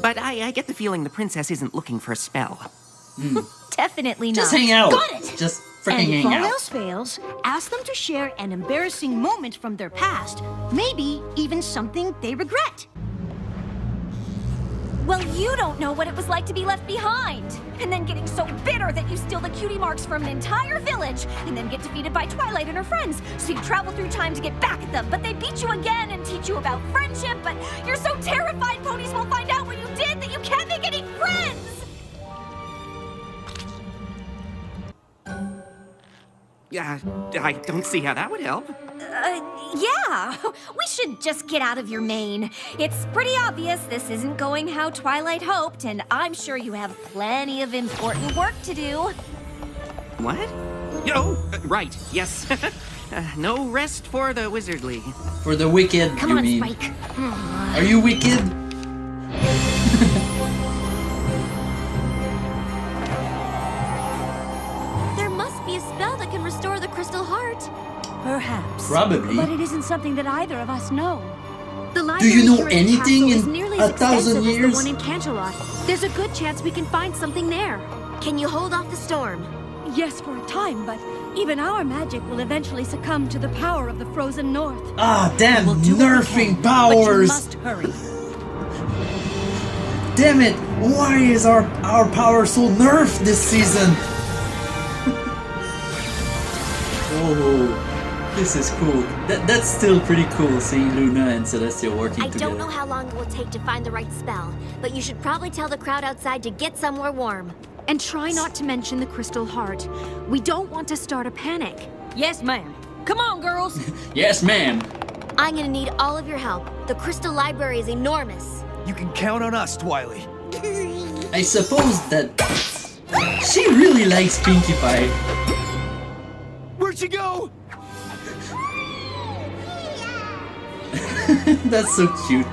Speaker 16: But I get the feeling the princess isn't looking for a spell.
Speaker 2: Definitely not.
Speaker 1: Just hang out.
Speaker 4: Got it.
Speaker 1: Just
Speaker 4: And
Speaker 1: freaking
Speaker 4: if
Speaker 1: hang
Speaker 4: all
Speaker 1: out.
Speaker 4: else fails, ask them to share an embarrassing moment from their past. Maybe even something they regret.
Speaker 2: Well, you don't know what it was like to be left behind. And then getting so bitter that you steal the cutie marks from an entire village, and then get defeated by Twilight and her friends. So you travel through time to get back at them, but they beat you again and teach you about friendship, but you're so terrified ponies will find out what you did that you can't make any friends!
Speaker 16: Yeah, I don't see how that would help.
Speaker 2: Yeah, we should just get out of your mane. It's pretty obvious this isn't going how Twilight hoped, and I'm sure you have plenty of important work to do.
Speaker 16: What? Oh, right, yes. No rest for the wizardly.
Speaker 1: For the wicked,
Speaker 2: Come
Speaker 1: you
Speaker 2: on,
Speaker 1: mean?
Speaker 2: Spike.
Speaker 1: Are you wicked?
Speaker 3: There must be a spell that can restore the crystal heart.
Speaker 17: Perhaps.
Speaker 1: Probably.
Speaker 17: But it isn't something that either of us know.
Speaker 1: Do
Speaker 17: The
Speaker 1: you
Speaker 17: library
Speaker 1: know
Speaker 17: here at
Speaker 1: anything
Speaker 17: Castle is
Speaker 1: in
Speaker 17: nearly
Speaker 1: 1,000
Speaker 17: as
Speaker 1: years?
Speaker 17: extensive as the one in Canterlot. There's a good chance we can find something there.
Speaker 3: Can you hold off the storm?
Speaker 17: Yes, for a time, but even our magic will eventually succumb to the power of the frozen north.
Speaker 1: Ah, damn,
Speaker 17: We'll do what we
Speaker 1: nerfing
Speaker 17: can, but you
Speaker 1: powers!
Speaker 17: must hurry.
Speaker 1: Damn it! Why is our power so nerfed this season? Oh, this is cool. That's still pretty cool seeing Luna and Celestia working
Speaker 3: I
Speaker 1: together.
Speaker 3: don't know how long it will take to find the right spell, but you should probably tell the crowd outside to get somewhere warm.
Speaker 17: And try not to mention the crystal heart. We don't want to start a panic. Yes, ma'am. Come on, girls.
Speaker 1: Yes, ma'am.
Speaker 3: I'm gonna need all of your help. The crystal library is enormous.
Speaker 13: You can count on us, Twilight.
Speaker 1: I suppose that she really likes Pinkie Pie.
Speaker 13: Where'd she go?
Speaker 1: That's so cute.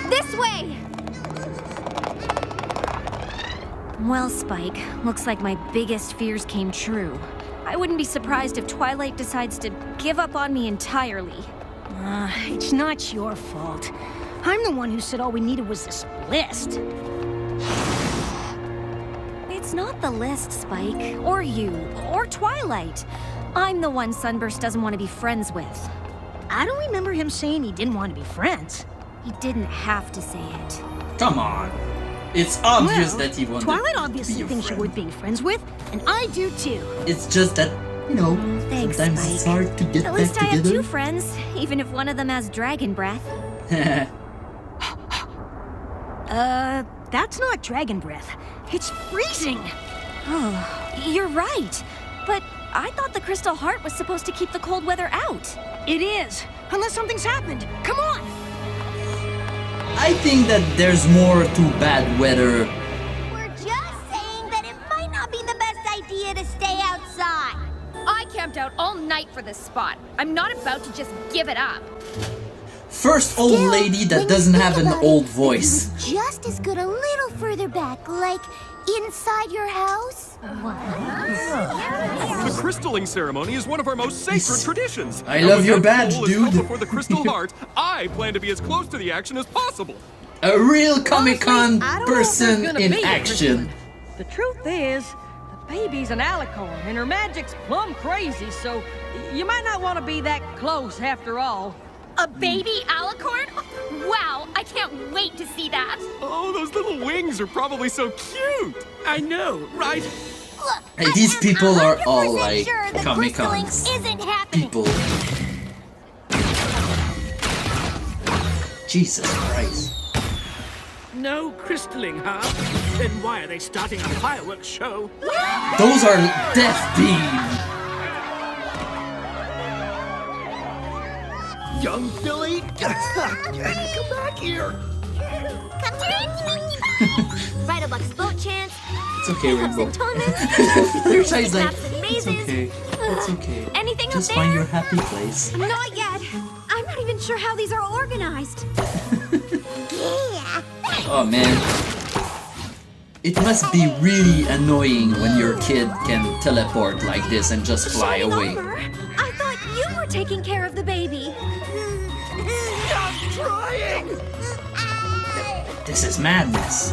Speaker 2: This way! Well, Spike, looks like my biggest fears came true. I wouldn't be surprised if Twilight decides to give up on me entirely.
Speaker 4: It's not your fault. I'm the one who said all we needed was this list.
Speaker 2: It's not the list, Spike, or you, or Twilight. I'm the one Sunburst doesn't want to be friends with.
Speaker 4: I don't remember him saying he didn't want to be friends.
Speaker 2: He didn't have to say it.
Speaker 1: Come on. It's obvious
Speaker 4: Well,
Speaker 1: that he wanted
Speaker 4: Twilight
Speaker 1: to
Speaker 4: obviously
Speaker 1: be your
Speaker 4: thinks
Speaker 1: friend.
Speaker 4: you're worth being friends with, and I do too.
Speaker 1: It's just that, you know,
Speaker 2: Thanks,
Speaker 1: sometimes
Speaker 2: Spike.
Speaker 1: it's hard to get
Speaker 2: At
Speaker 1: back
Speaker 2: least I have
Speaker 1: together.
Speaker 2: 2 friends, even if one of them has dragon breath.
Speaker 4: That's not dragon breath. It's freezing.
Speaker 2: Oh, you're right. But I thought the crystal heart was supposed to keep the cold weather out.
Speaker 4: It is, unless something's happened. Come on.
Speaker 1: I think that there's more to bad weather.
Speaker 15: We're just saying that it might not be the best idea to stay outside.
Speaker 10: I camped out all night for this spot. I'm not about to just give it up.
Speaker 1: First old lady that doesn't have an old voice.
Speaker 15: Just as good a little further back, like inside your house.
Speaker 18: The crystalling ceremony is one of our most sacred traditions.
Speaker 1: I
Speaker 18: And
Speaker 1: love
Speaker 18: when
Speaker 1: your
Speaker 18: that
Speaker 1: badge,
Speaker 18: bowl is held
Speaker 1: dude.
Speaker 18: Before the crystal heart, I plan to be as close to the action as possible.
Speaker 1: A real Comic-Con
Speaker 17: I don't know if there's
Speaker 1: person
Speaker 17: gonna
Speaker 1: in
Speaker 17: be a
Speaker 1: action.
Speaker 17: The truth is, the baby's an alicorn, and her magic's plumb crazy, so you might not want to be that close after all.
Speaker 10: A baby alicorn? Wow, I can't wait to see that.
Speaker 18: Oh, those little wings are probably so cute. I know, right?
Speaker 15: Look,
Speaker 1: And these people are all
Speaker 15: 100%
Speaker 1: like
Speaker 15: sure the
Speaker 1: Comic-Con
Speaker 15: crystalling isn't happening.
Speaker 1: people. Jesus Christ.
Speaker 19: No crystalling, huh? Then why are they starting a fireworks show?
Speaker 1: Those are Death Beam.
Speaker 13: Young Billy, come back here.
Speaker 15: Come
Speaker 3: Ride-a-Buck's boat chance.
Speaker 1: It's okay, Rainbow.
Speaker 3: Tunnels.
Speaker 1: Your side's like,
Speaker 3: Maps and
Speaker 1: it's
Speaker 3: mazes.
Speaker 1: okay. It's okay.
Speaker 2: Anything
Speaker 1: Just
Speaker 2: up
Speaker 1: find
Speaker 2: there?
Speaker 1: your happy place.
Speaker 2: Not yet. I'm not even sure how these are organized.
Speaker 1: Oh man. It must be really annoying when your kid can teleport like this and just fly away.
Speaker 2: I thought you were taking care of the baby.
Speaker 19: I'm trying!
Speaker 1: This is madness.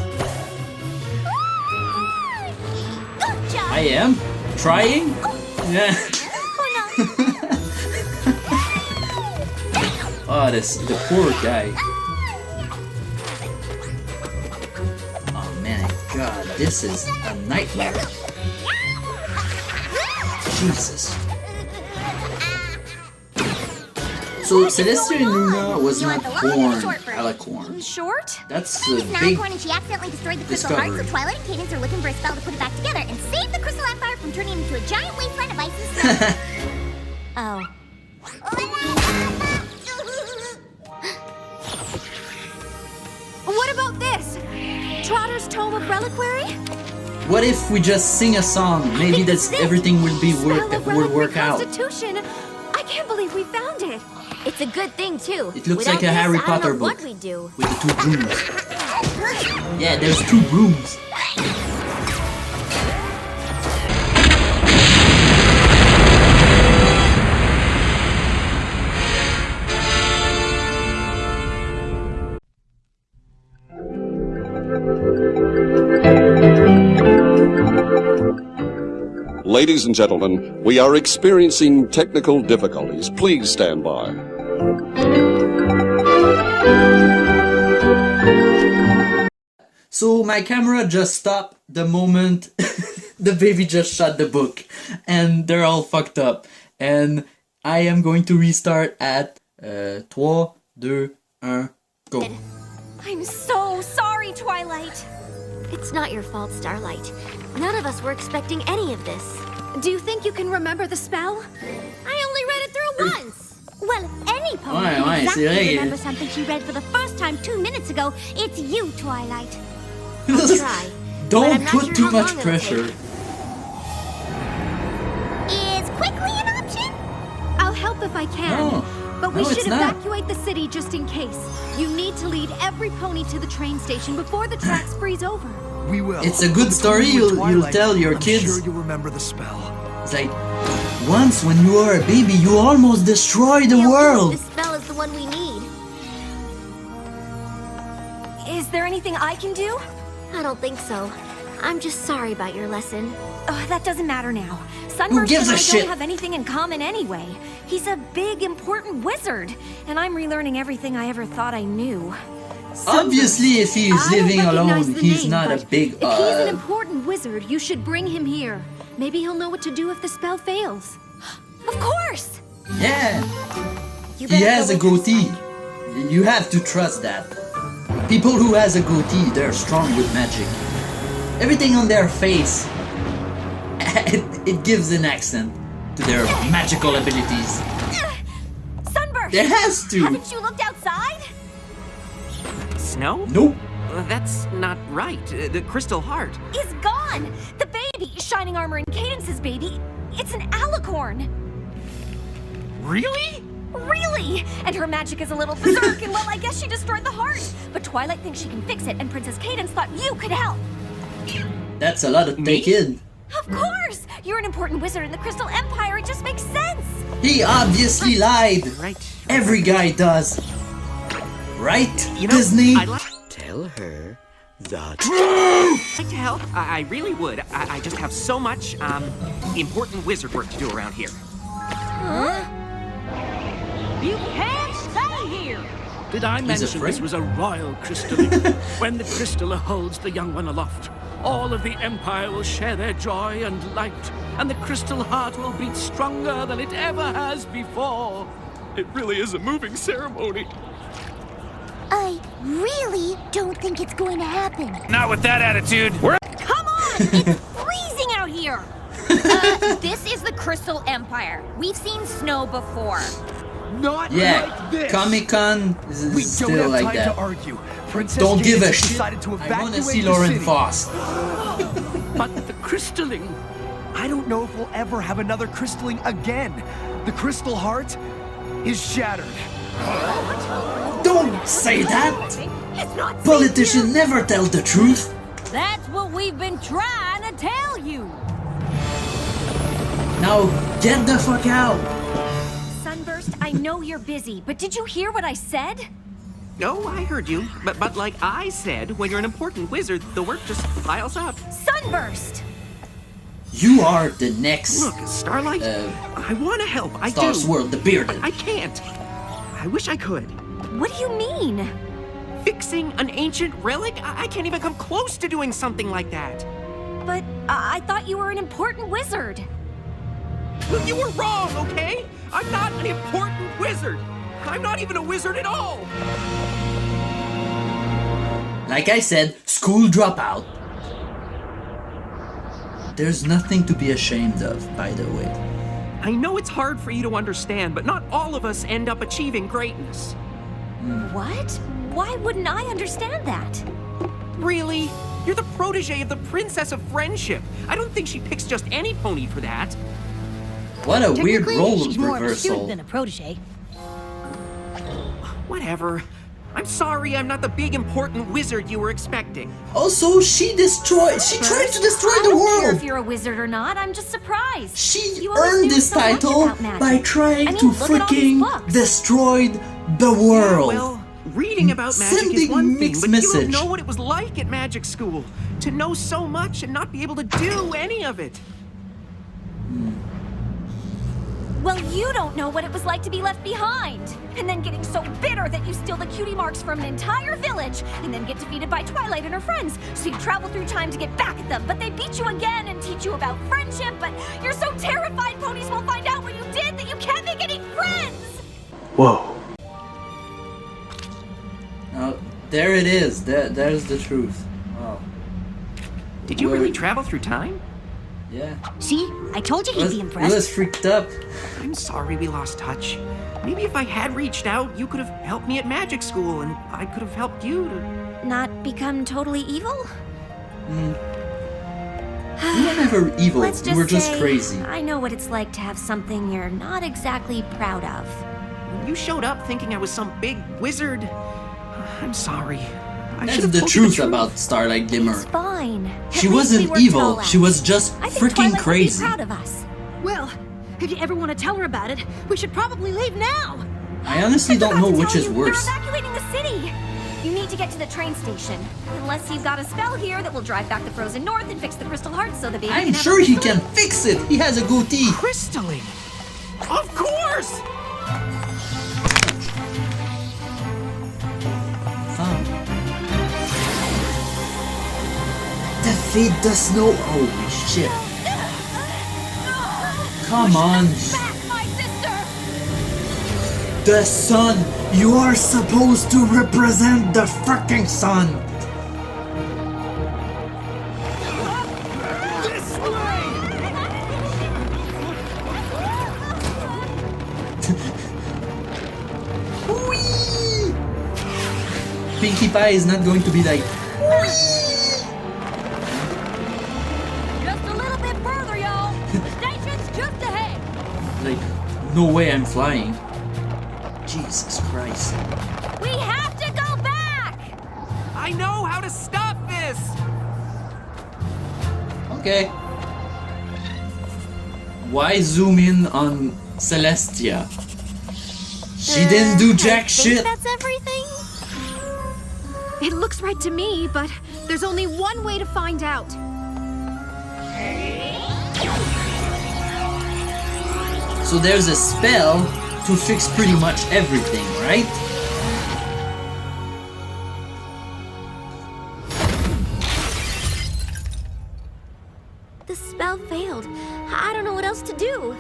Speaker 3: Good job.
Speaker 1: I am? Trying? Yeah. Oh, the poor guy. Oh man, God, this is a nightmare. Jesus. So Celestia and Luna was not born alicorn.
Speaker 2: Short?
Speaker 1: That's a
Speaker 3: She's an
Speaker 1: big
Speaker 3: alicorn and she accidentally destroyed the crystal heart, so
Speaker 1: discovery.
Speaker 3: Twilight and Cadence are looking for a spell to put it back together and save the Crystal Empire from turning into a giant wasteland of ice and snow.
Speaker 2: Oh. What about this? Trotter's Tome of Reliquary?
Speaker 1: What if we just sing a song? Maybe that's everything will be work out.
Speaker 2: Constitution. I can't believe we found it.
Speaker 3: It's a good thing, too.
Speaker 1: It looks
Speaker 3: Without
Speaker 1: like a
Speaker 3: this,
Speaker 1: Harry
Speaker 3: I don't
Speaker 1: Potter
Speaker 3: know
Speaker 1: book
Speaker 3: what we'd do.
Speaker 1: with the 2 brooms. Yeah, there's 2 brooms.
Speaker 20: Ladies and gentlemen, we are experiencing technical difficulties. Please stand by.
Speaker 1: So my camera just stopped the moment the baby just shut the book, and they're all fucked up. And I am going to restart at 3, 2, 1, go.
Speaker 2: I'm so sorry, Twilight.
Speaker 3: It's not your fault, Starlight. None of us were expecting any of this.
Speaker 2: Do you think you can remember the spell?
Speaker 3: I only read it through once.
Speaker 15: Well, if any pony
Speaker 1: Ouais,
Speaker 15: can
Speaker 1: ouais, c'est
Speaker 15: exactly
Speaker 1: vrai.
Speaker 15: remember something she read for the first time 2 minutes ago, it's you, Twilight. I'll try.
Speaker 3: But I'm
Speaker 1: Don't
Speaker 3: not
Speaker 1: put
Speaker 3: sure
Speaker 1: too
Speaker 3: how
Speaker 1: much
Speaker 3: long it'll
Speaker 1: pressure.
Speaker 3: Is quickly an option?
Speaker 2: I'll help if I can.
Speaker 1: No.
Speaker 2: But we
Speaker 1: No, it's
Speaker 2: should
Speaker 1: not.
Speaker 2: evacuate the city just in case. You need to lead every pony to the train station before the tracks freeze over.
Speaker 13: We will.
Speaker 1: It's a good story you'll tell your
Speaker 13: I'm
Speaker 1: kids.
Speaker 13: sure you'll remember the spell.
Speaker 1: It's like, once when you were a baby, you almost destroyed the world.
Speaker 3: This spell is the one we need.
Speaker 2: Is there anything I can do?
Speaker 3: I don't think so. I'm just sorry about your lesson.
Speaker 2: Oh, that doesn't matter now. Sunburst
Speaker 1: gives
Speaker 2: and
Speaker 1: a
Speaker 2: I
Speaker 1: shit?
Speaker 2: don't have anything in common anyway. He's a big, important wizard, and I'm relearning everything I ever thought I knew.
Speaker 1: Obviously, if he is
Speaker 2: I don't
Speaker 1: living
Speaker 2: recognize
Speaker 1: alone,
Speaker 2: the
Speaker 1: he's
Speaker 2: name,
Speaker 1: not a
Speaker 2: but
Speaker 1: big.
Speaker 2: If he's an important wizard, you should bring him here. Maybe he'll know what to do if the spell fails. Of course!
Speaker 1: Yeah,
Speaker 2: You
Speaker 1: he
Speaker 2: better
Speaker 1: has
Speaker 2: go
Speaker 1: a
Speaker 2: with him,
Speaker 1: goatee. You have to trust that. People who has a goatee, they're strong with magic. Everything on their face, it gives an accent to their magical abilities.
Speaker 2: Sunburst!
Speaker 1: There has to.
Speaker 2: Haven't you looked outside?
Speaker 16: Snow?
Speaker 1: Nope.
Speaker 16: That's not right. The crystal heart.
Speaker 2: Is gone! The baby, Shining Armor and Cadence's baby, it's an alicorn.
Speaker 16: Really?
Speaker 2: Really? And her magic is a little berserk, and well, I guess she destroyed the heart. But Twilight thinks she can fix it, and Princess Cadence thought you could help.
Speaker 1: That's a lot to take in.
Speaker 2: Of course! You're an important wizard in the Crystal Empire, it just makes sense!
Speaker 1: He obviously lied.
Speaker 16: Right.
Speaker 1: Every guy does. Right,
Speaker 16: You know,
Speaker 1: Disney?
Speaker 16: I'd like
Speaker 19: Tell her that.
Speaker 16: to help. I really would. I just have so much, important wizard work to do around here.
Speaker 2: Huh?
Speaker 17: You can't stay here!
Speaker 19: Did I mention
Speaker 1: afraid.
Speaker 19: this was a royal crystalling? When the crystaller holds the young one aloft, all of the Empire will share their joy and light, and the crystal heart will beat stronger than it ever has before. It really is a moving ceremony.
Speaker 15: I really don't think it's going to happen.
Speaker 18: Not with that attitude. We're
Speaker 2: Come on! It's freezing out here! This is the Crystal Empire. We've seen snow before.
Speaker 13: Not
Speaker 1: Yeah,
Speaker 13: like this.
Speaker 1: Comic-Con is
Speaker 13: We
Speaker 1: still
Speaker 13: don't have
Speaker 1: like
Speaker 13: time
Speaker 1: that.
Speaker 13: to argue. Princess
Speaker 1: Don't give a
Speaker 13: Cadence
Speaker 1: shit.
Speaker 13: decided to
Speaker 1: I want
Speaker 13: evacuate
Speaker 1: to see
Speaker 13: the
Speaker 1: Lauren
Speaker 13: city.
Speaker 1: Faust.
Speaker 19: But the crystalling.
Speaker 13: I don't know if we'll ever have another crystalling again. The crystal heart is shattered.
Speaker 1: Don't Don't say that!
Speaker 17: It's not
Speaker 1: Politicians never tell the truth.
Speaker 17: That's what we've been trying to tell you.
Speaker 1: Now get the fuck out.
Speaker 2: Sunburst, I know you're busy, but did you hear what I said?
Speaker 16: Oh, I heard you. But like I said, when you're an important wizard, the work just piles up.
Speaker 2: Sunburst!
Speaker 1: You are the next.
Speaker 16: Look, Starlight, I want to help. I
Speaker 1: Star
Speaker 16: do.
Speaker 1: Swirl, the bearded.
Speaker 16: I can't. I wish I could.
Speaker 2: What do you mean?
Speaker 16: Fixing an ancient relic? I can't even come close to doing something like that.
Speaker 2: But I thought you were an important wizard.
Speaker 16: Well, you were wrong, okay? I'm not an important wizard. I'm not even a wizard at all.
Speaker 1: Like I said, school dropout. There's nothing to be ashamed of, by the way.
Speaker 16: I know it's hard for you to understand, but not all of us end up achieving greatness.
Speaker 2: What? Why wouldn't I understand that?
Speaker 16: Really? You're the protege of the Princess of Friendship. I don't think she picks just any pony for that.
Speaker 1: What a weird role
Speaker 4: she's more of a
Speaker 1: reversal.
Speaker 4: student than a protege.
Speaker 16: Whatever. I'm sorry I'm not the big important wizard you were expecting.
Speaker 1: Also, she tried to destroy
Speaker 2: I
Speaker 1: the
Speaker 2: don't care
Speaker 1: world.
Speaker 2: if you're a wizard or not, I'm just surprised.
Speaker 1: She
Speaker 2: You always
Speaker 1: earned
Speaker 2: knew
Speaker 1: this
Speaker 2: so much
Speaker 1: title
Speaker 2: about magic.
Speaker 1: by trying
Speaker 2: I mean,
Speaker 1: to
Speaker 2: look at all these
Speaker 1: freaking
Speaker 2: books.
Speaker 1: destroy the world.
Speaker 16: Well, reading about magic is
Speaker 1: Sending
Speaker 16: one thing,
Speaker 1: mixed
Speaker 16: but
Speaker 1: message.
Speaker 16: you don't know what it was like at magic school. To know so much and not be able to do any of it.
Speaker 2: Well, you don't know what it was like to be left behind. And then getting so bitter that you steal the cutie marks from an entire village, and then get defeated by Twilight and her friends. So you travel through time to get back at them, but they beat you again and teach you about friendship, but you're so terrified ponies will find out what you did that you can't make any friends!
Speaker 6: Whoa.
Speaker 1: Oh, there it is. There's the truth. Wow.
Speaker 16: Did you really travel through time?
Speaker 1: Yeah.
Speaker 4: See? I told you he'd be
Speaker 1: I
Speaker 4: impressed.
Speaker 1: was freaked up.
Speaker 16: I'm sorry we lost touch. Maybe if I had reached out, you could have helped me at magic school, and I could have helped you to...
Speaker 2: Not become totally evil?
Speaker 1: You were never evil.
Speaker 2: Let's just
Speaker 1: You were just
Speaker 2: say,
Speaker 1: crazy.
Speaker 2: I know what it's like to have something you're not exactly proud of.
Speaker 16: When you showed up thinking I was some big wizard, I'm sorry. I
Speaker 1: That's
Speaker 16: should have
Speaker 1: the
Speaker 16: told you
Speaker 1: truth about Starlight Glimmer.
Speaker 2: It's fine.
Speaker 1: She
Speaker 2: At least we
Speaker 1: wasn't
Speaker 2: worked it
Speaker 1: evil.
Speaker 2: all out.
Speaker 1: She was just
Speaker 2: I think
Speaker 1: freaking
Speaker 2: Twilight would be
Speaker 1: crazy.
Speaker 2: proud of us.
Speaker 4: Well, if you ever want to tell her about it, we should probably leave now.
Speaker 1: I honestly don't know which is worse.
Speaker 2: They're evacuating the city. You need to get to the train station. Unless you've got a spell here that will drive back the frozen north and fix the crystal heart so the baby
Speaker 1: I'm
Speaker 2: can have
Speaker 1: sure
Speaker 2: a
Speaker 1: he can fix it. He has a goatee.
Speaker 16: Crystalline! Of course!
Speaker 1: Defeat the snow. Holy shit. Come on. The sun. You are supposed to represent the fucking sun. Pinkie Pie is not going to be like.
Speaker 17: Just a little bit further, y'all. Station's just ahead.
Speaker 1: Like, no way I'm flying. Jesus Christ.
Speaker 2: We have to go back!
Speaker 16: I know how to stop this!
Speaker 1: Okay. Why zoom in on Celestia? She didn't do jack shit.
Speaker 2: That's everything? It looks right to me, but there's only one way to find out.
Speaker 1: So there's a spell to fix pretty much everything, right?
Speaker 3: The spell failed. I don't know what else to do.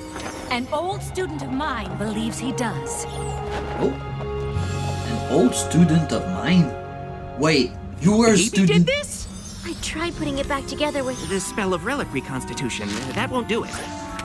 Speaker 11: An old student of mine believes he does.
Speaker 1: Oh. An old student of mine? Wait, you were a student?
Speaker 16: did this?
Speaker 3: I tried putting it back together with...
Speaker 16: The spell of relic reconstitution. That won't do it.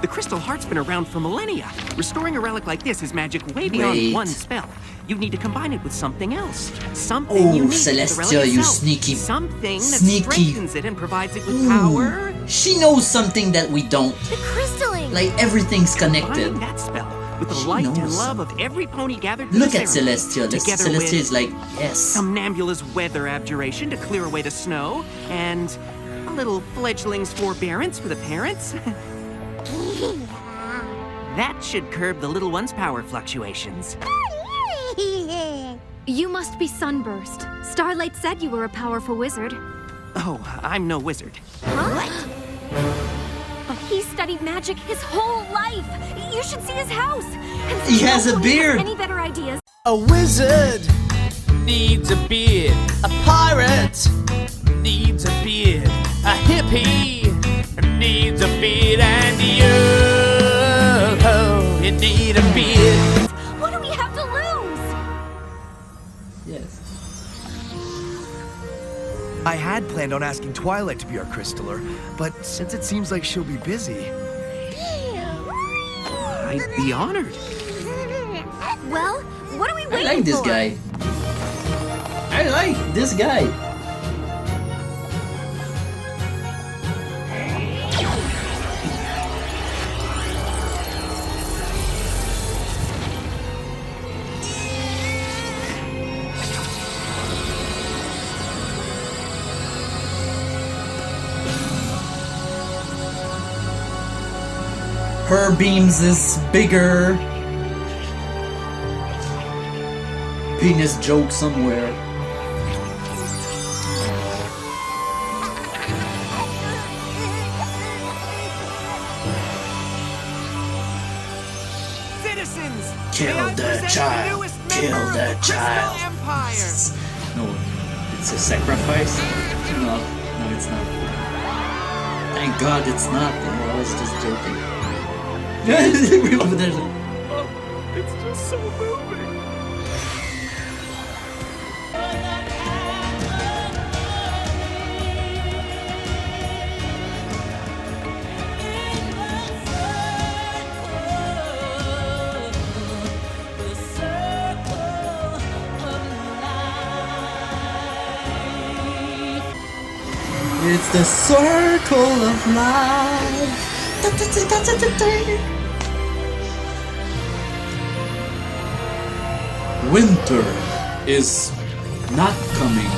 Speaker 16: The crystal heart's been around for millennia. Restoring a relic like this is magic way beyond one spell. You need to combine it with something else. Something unique to the relic
Speaker 1: Celestia, you
Speaker 16: itself.
Speaker 1: sneaky.
Speaker 16: Something that
Speaker 1: sneaky.
Speaker 16: strengthens it and provides it with power.
Speaker 1: She knows something that we don't.
Speaker 3: The crystalline!
Speaker 1: Like, everything's connected.
Speaker 16: Combining that spell with the light and love of every pony gathered.
Speaker 1: Look at Celestia. Celestia is like, yes.
Speaker 16: Somnambula's weather abjuration to clear away the snow, and a little fledgling's forbearance for the parents. That should curb the little one's power fluctuations.
Speaker 2: You must be Sunburst. Starlight said you were a powerful wizard.
Speaker 16: Oh, I'm no wizard.
Speaker 2: Huh? But he studied magic his whole life. You should see his house.
Speaker 1: He has a beard.
Speaker 2: Any better ideas?
Speaker 21: A wizard needs a beard. A pirate needs a beard. A hippie needs a beard. And you need a beard.
Speaker 2: What do we have to lose?
Speaker 1: Yes.
Speaker 13: I had planned on asking Twilight to be our Crystaller, but since it seems like she'll be busy...
Speaker 16: I'd be honored.
Speaker 2: Well, what are we waiting for?
Speaker 1: I like this guy. I like this guy. Her beams is bigger. Penis joke somewhere.
Speaker 14: Citizens,
Speaker 1: Kill the child. Kill the child. No, it's a sacrifice? No, it's not. Thank God it's not. I was just joking.
Speaker 14: It's just so moving.
Speaker 1: It's the circle of life. Winter is not coming.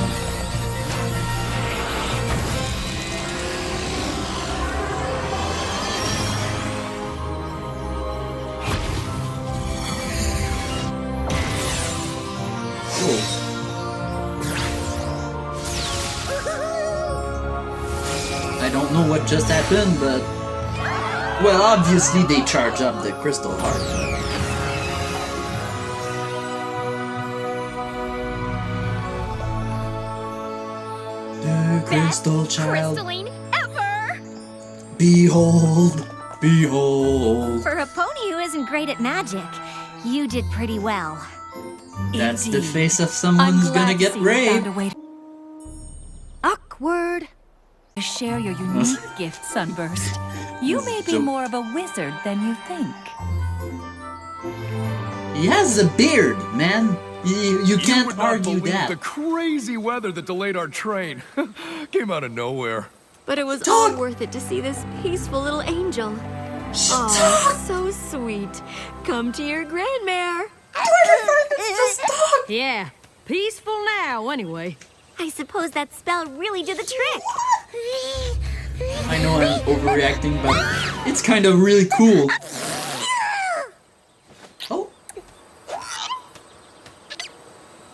Speaker 1: I don't know what just happened, but... Well, obviously they charge up the crystal heart. The crystal child.
Speaker 2: Crystalline ever!
Speaker 1: Behold! Behold!
Speaker 2: For a pony who isn't great at magic, you did pretty well.
Speaker 1: That's the face of someone who's gonna get raped.
Speaker 11: Awkward. Share your unique gift, Sunburst. You may be more of a wizard than you think.
Speaker 1: He has a beard, man. You can't
Speaker 22: would not
Speaker 1: argue
Speaker 22: believe
Speaker 1: that.
Speaker 22: the crazy weather that delayed our train. Came out of nowhere.
Speaker 3: But it was all worth it to see this peaceful little angel. Oh, so sweet. Come to your grandmare.
Speaker 17: Yeah, peaceful now, anyway.
Speaker 3: I suppose that spell really did the trick.
Speaker 1: I know I'm overreacting, but it's kind of really cool. Oh.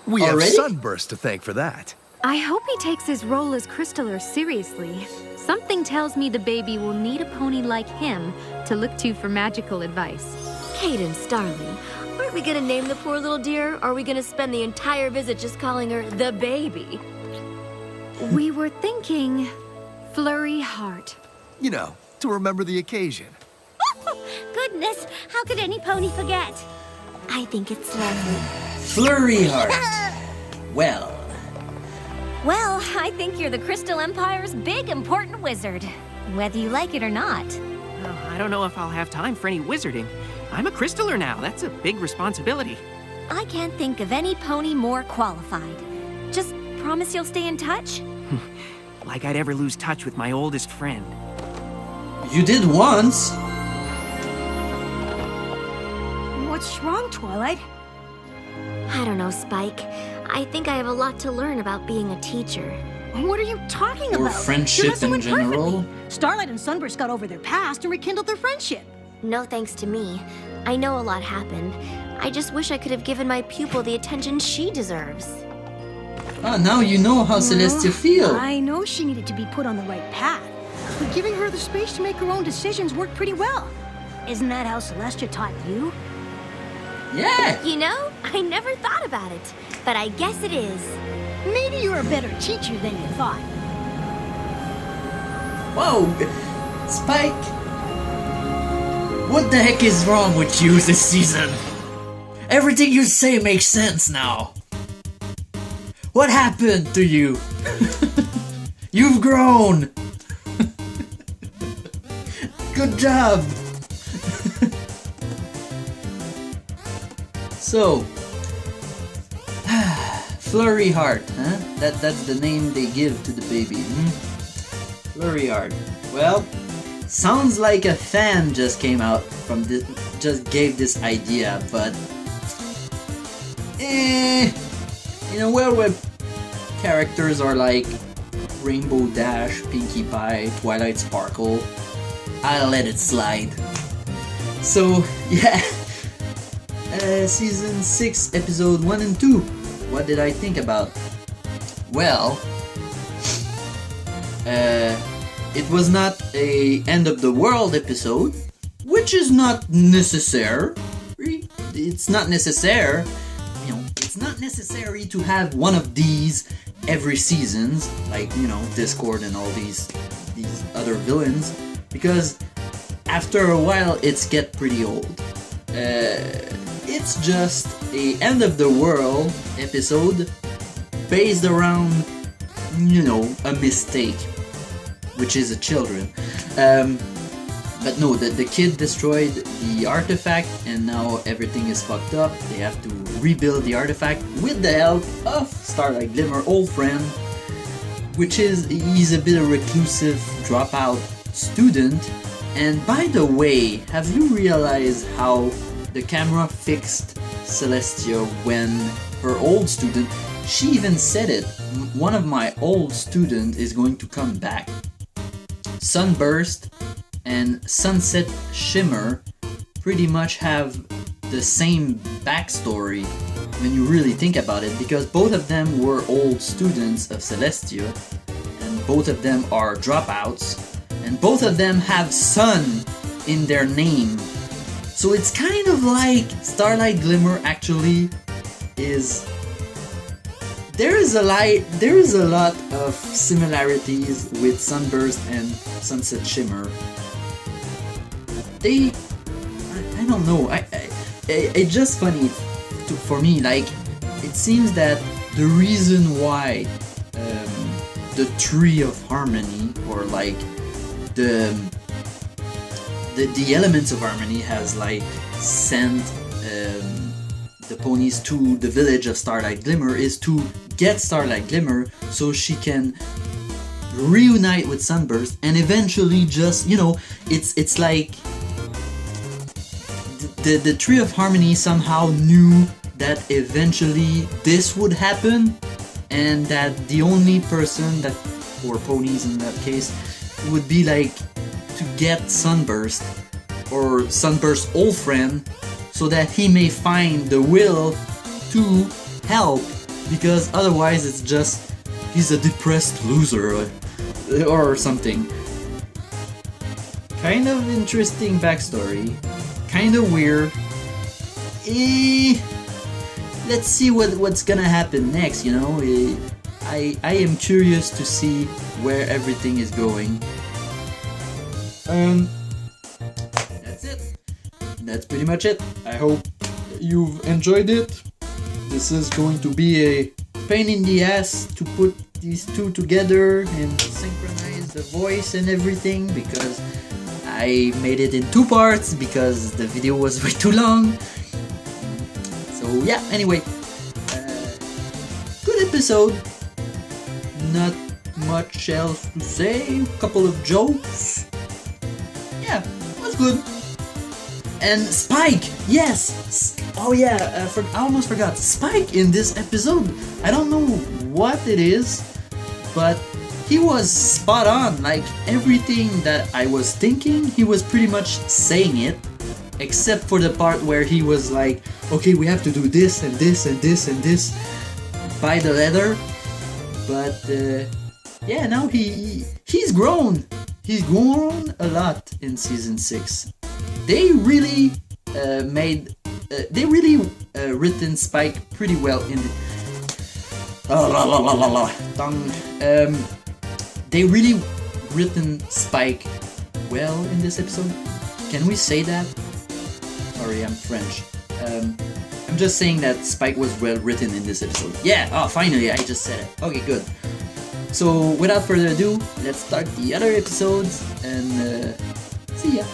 Speaker 13: We have Sunburst to thank for that.
Speaker 2: I hope he takes his role as Crystaller seriously. Something tells me the baby will need a pony like him to look to for magical advice.
Speaker 3: Cadence, darling, aren't we gonna name the poor little dear, or are we gonna spend the entire visit just calling her the baby?
Speaker 2: We were thinking Flurry Heart.
Speaker 13: You know, to remember the occasion.
Speaker 15: Goodness, how could any pony forget?
Speaker 3: I think it's lovely.
Speaker 1: Flurry Heart. Well,
Speaker 2: I think you're the Crystal Empire's big, important wizard. Whether you like it or not.
Speaker 16: Oh, I don't know if I'll have time for any wizarding. I'm a Crystaller now. That's a big responsibility.
Speaker 2: I can't think of any pony more qualified. Just promise you'll stay in touch?
Speaker 16: Like I'd ever lose touch with my oldest friend.
Speaker 1: you did once.
Speaker 4: What's wrong, Twilight?
Speaker 3: I don't know, Spike. I think I have a lot to learn about being a teacher.
Speaker 4: What are you talking
Speaker 1: Or
Speaker 4: about?
Speaker 1: friendship
Speaker 4: You're messing
Speaker 1: in
Speaker 4: with
Speaker 1: general?
Speaker 4: perfectly. Starlight and Sunburst got over their past and rekindled their friendship.
Speaker 3: No thanks to me. I know a lot happened. I just wish I could have given my pupil the attention she deserves.
Speaker 1: Ah, now you know how Celestia feels.
Speaker 4: I know she needed to be put on the right path, but giving her the space to make her own decisions worked pretty well. Isn't that how Celestia taught you?
Speaker 1: Yeah!
Speaker 3: You know, I never thought about it, but I guess it is.
Speaker 4: Maybe you're a better teacher than you thought.
Speaker 1: Whoa! Spike! What the heck is wrong with you this season? Everything you say makes sense now. What happened to you? You've grown! Good job! So, Flurry Heart, huh? That's the name they give to the baby, Flurry Heart. Well, sounds like a fan just came out from this, just gave this idea, but in a world where characters are like Rainbow Dash, Pinkie Pie, Twilight Sparkle, I'll let it slide. So, yeah. Season 6, episode 1 and 2. What did I think about? Well, it was not a end of the world episode, which is not necessary. It's not necessary. You know, it's not necessary to have one of these every seasons, like, you know, Discord and all these other villains, because after a while it's get pretty old. It's just a end of the world episode based around, you know, a mistake, which is a children. But no, the kid destroyed the artifact and now everything is fucked up. They have to rebuild the artifact with the help of Starlight Glimmer, old friend, which is, he's a bit of a reclusive dropout student. And by the way, have you realized how the camera fixed Celestia when her old student, she even said it, one of my old students is going to come back. Sunburst and Sunset Shimmer pretty much have the same backstory when you really think about it, because both of them were old students of Celestia and both of them are dropouts and both of them have sun in their name. So it's kind of like Starlight Glimmer actually is... There is a lot of similarities with Sunburst and Sunset Shimmer. I don't know, it's just funny for me, like, it seems that the reason why the Tree of Harmony, or like the elements of harmony has like sent the ponies to the village of Starlight Glimmer is to get Starlight Glimmer so she can reunite with Sunburst and eventually just, you know, it's like the Tree of Harmony somehow knew that eventually this would happen and that the only person that, or ponies in that case, would be like to get Sunburst or Sunburst's old friend so that he may find the will to help, because otherwise it's just he's a depressed loser or something. Kind of interesting backstory, kind of weird. Let's see what's gonna happen next, you know. I am curious to see where everything is going. That's it. That's pretty much it. I hope you've enjoyed it. This is going to be a pain in the ass to put these two together and synchronize the voice and everything, because I made it in 2 parts because the video was way too long. So yeah, anyway, good episode. Not much else to say. Couple of jokes. Yeah, it was good. And Spike, yes. Oh yeah, I almost forgot. Spike in this episode. I don't know what it is, but he was spot on. Like everything that I was thinking, he was pretty much saying it, except for the part where he was like, "Okay, we have to do this and this and this and this by the letter." But yeah, now he's grown. He's grown a lot in season 6. They really written Spike pretty well in the they really written Spike well in this episode. Can we say that? Sorry, I'm French. I'm just saying that Spike was well written in this episode. Yeah, oh finally I just said it. Okay, good. So without further ado, let's start the other episodes and see ya.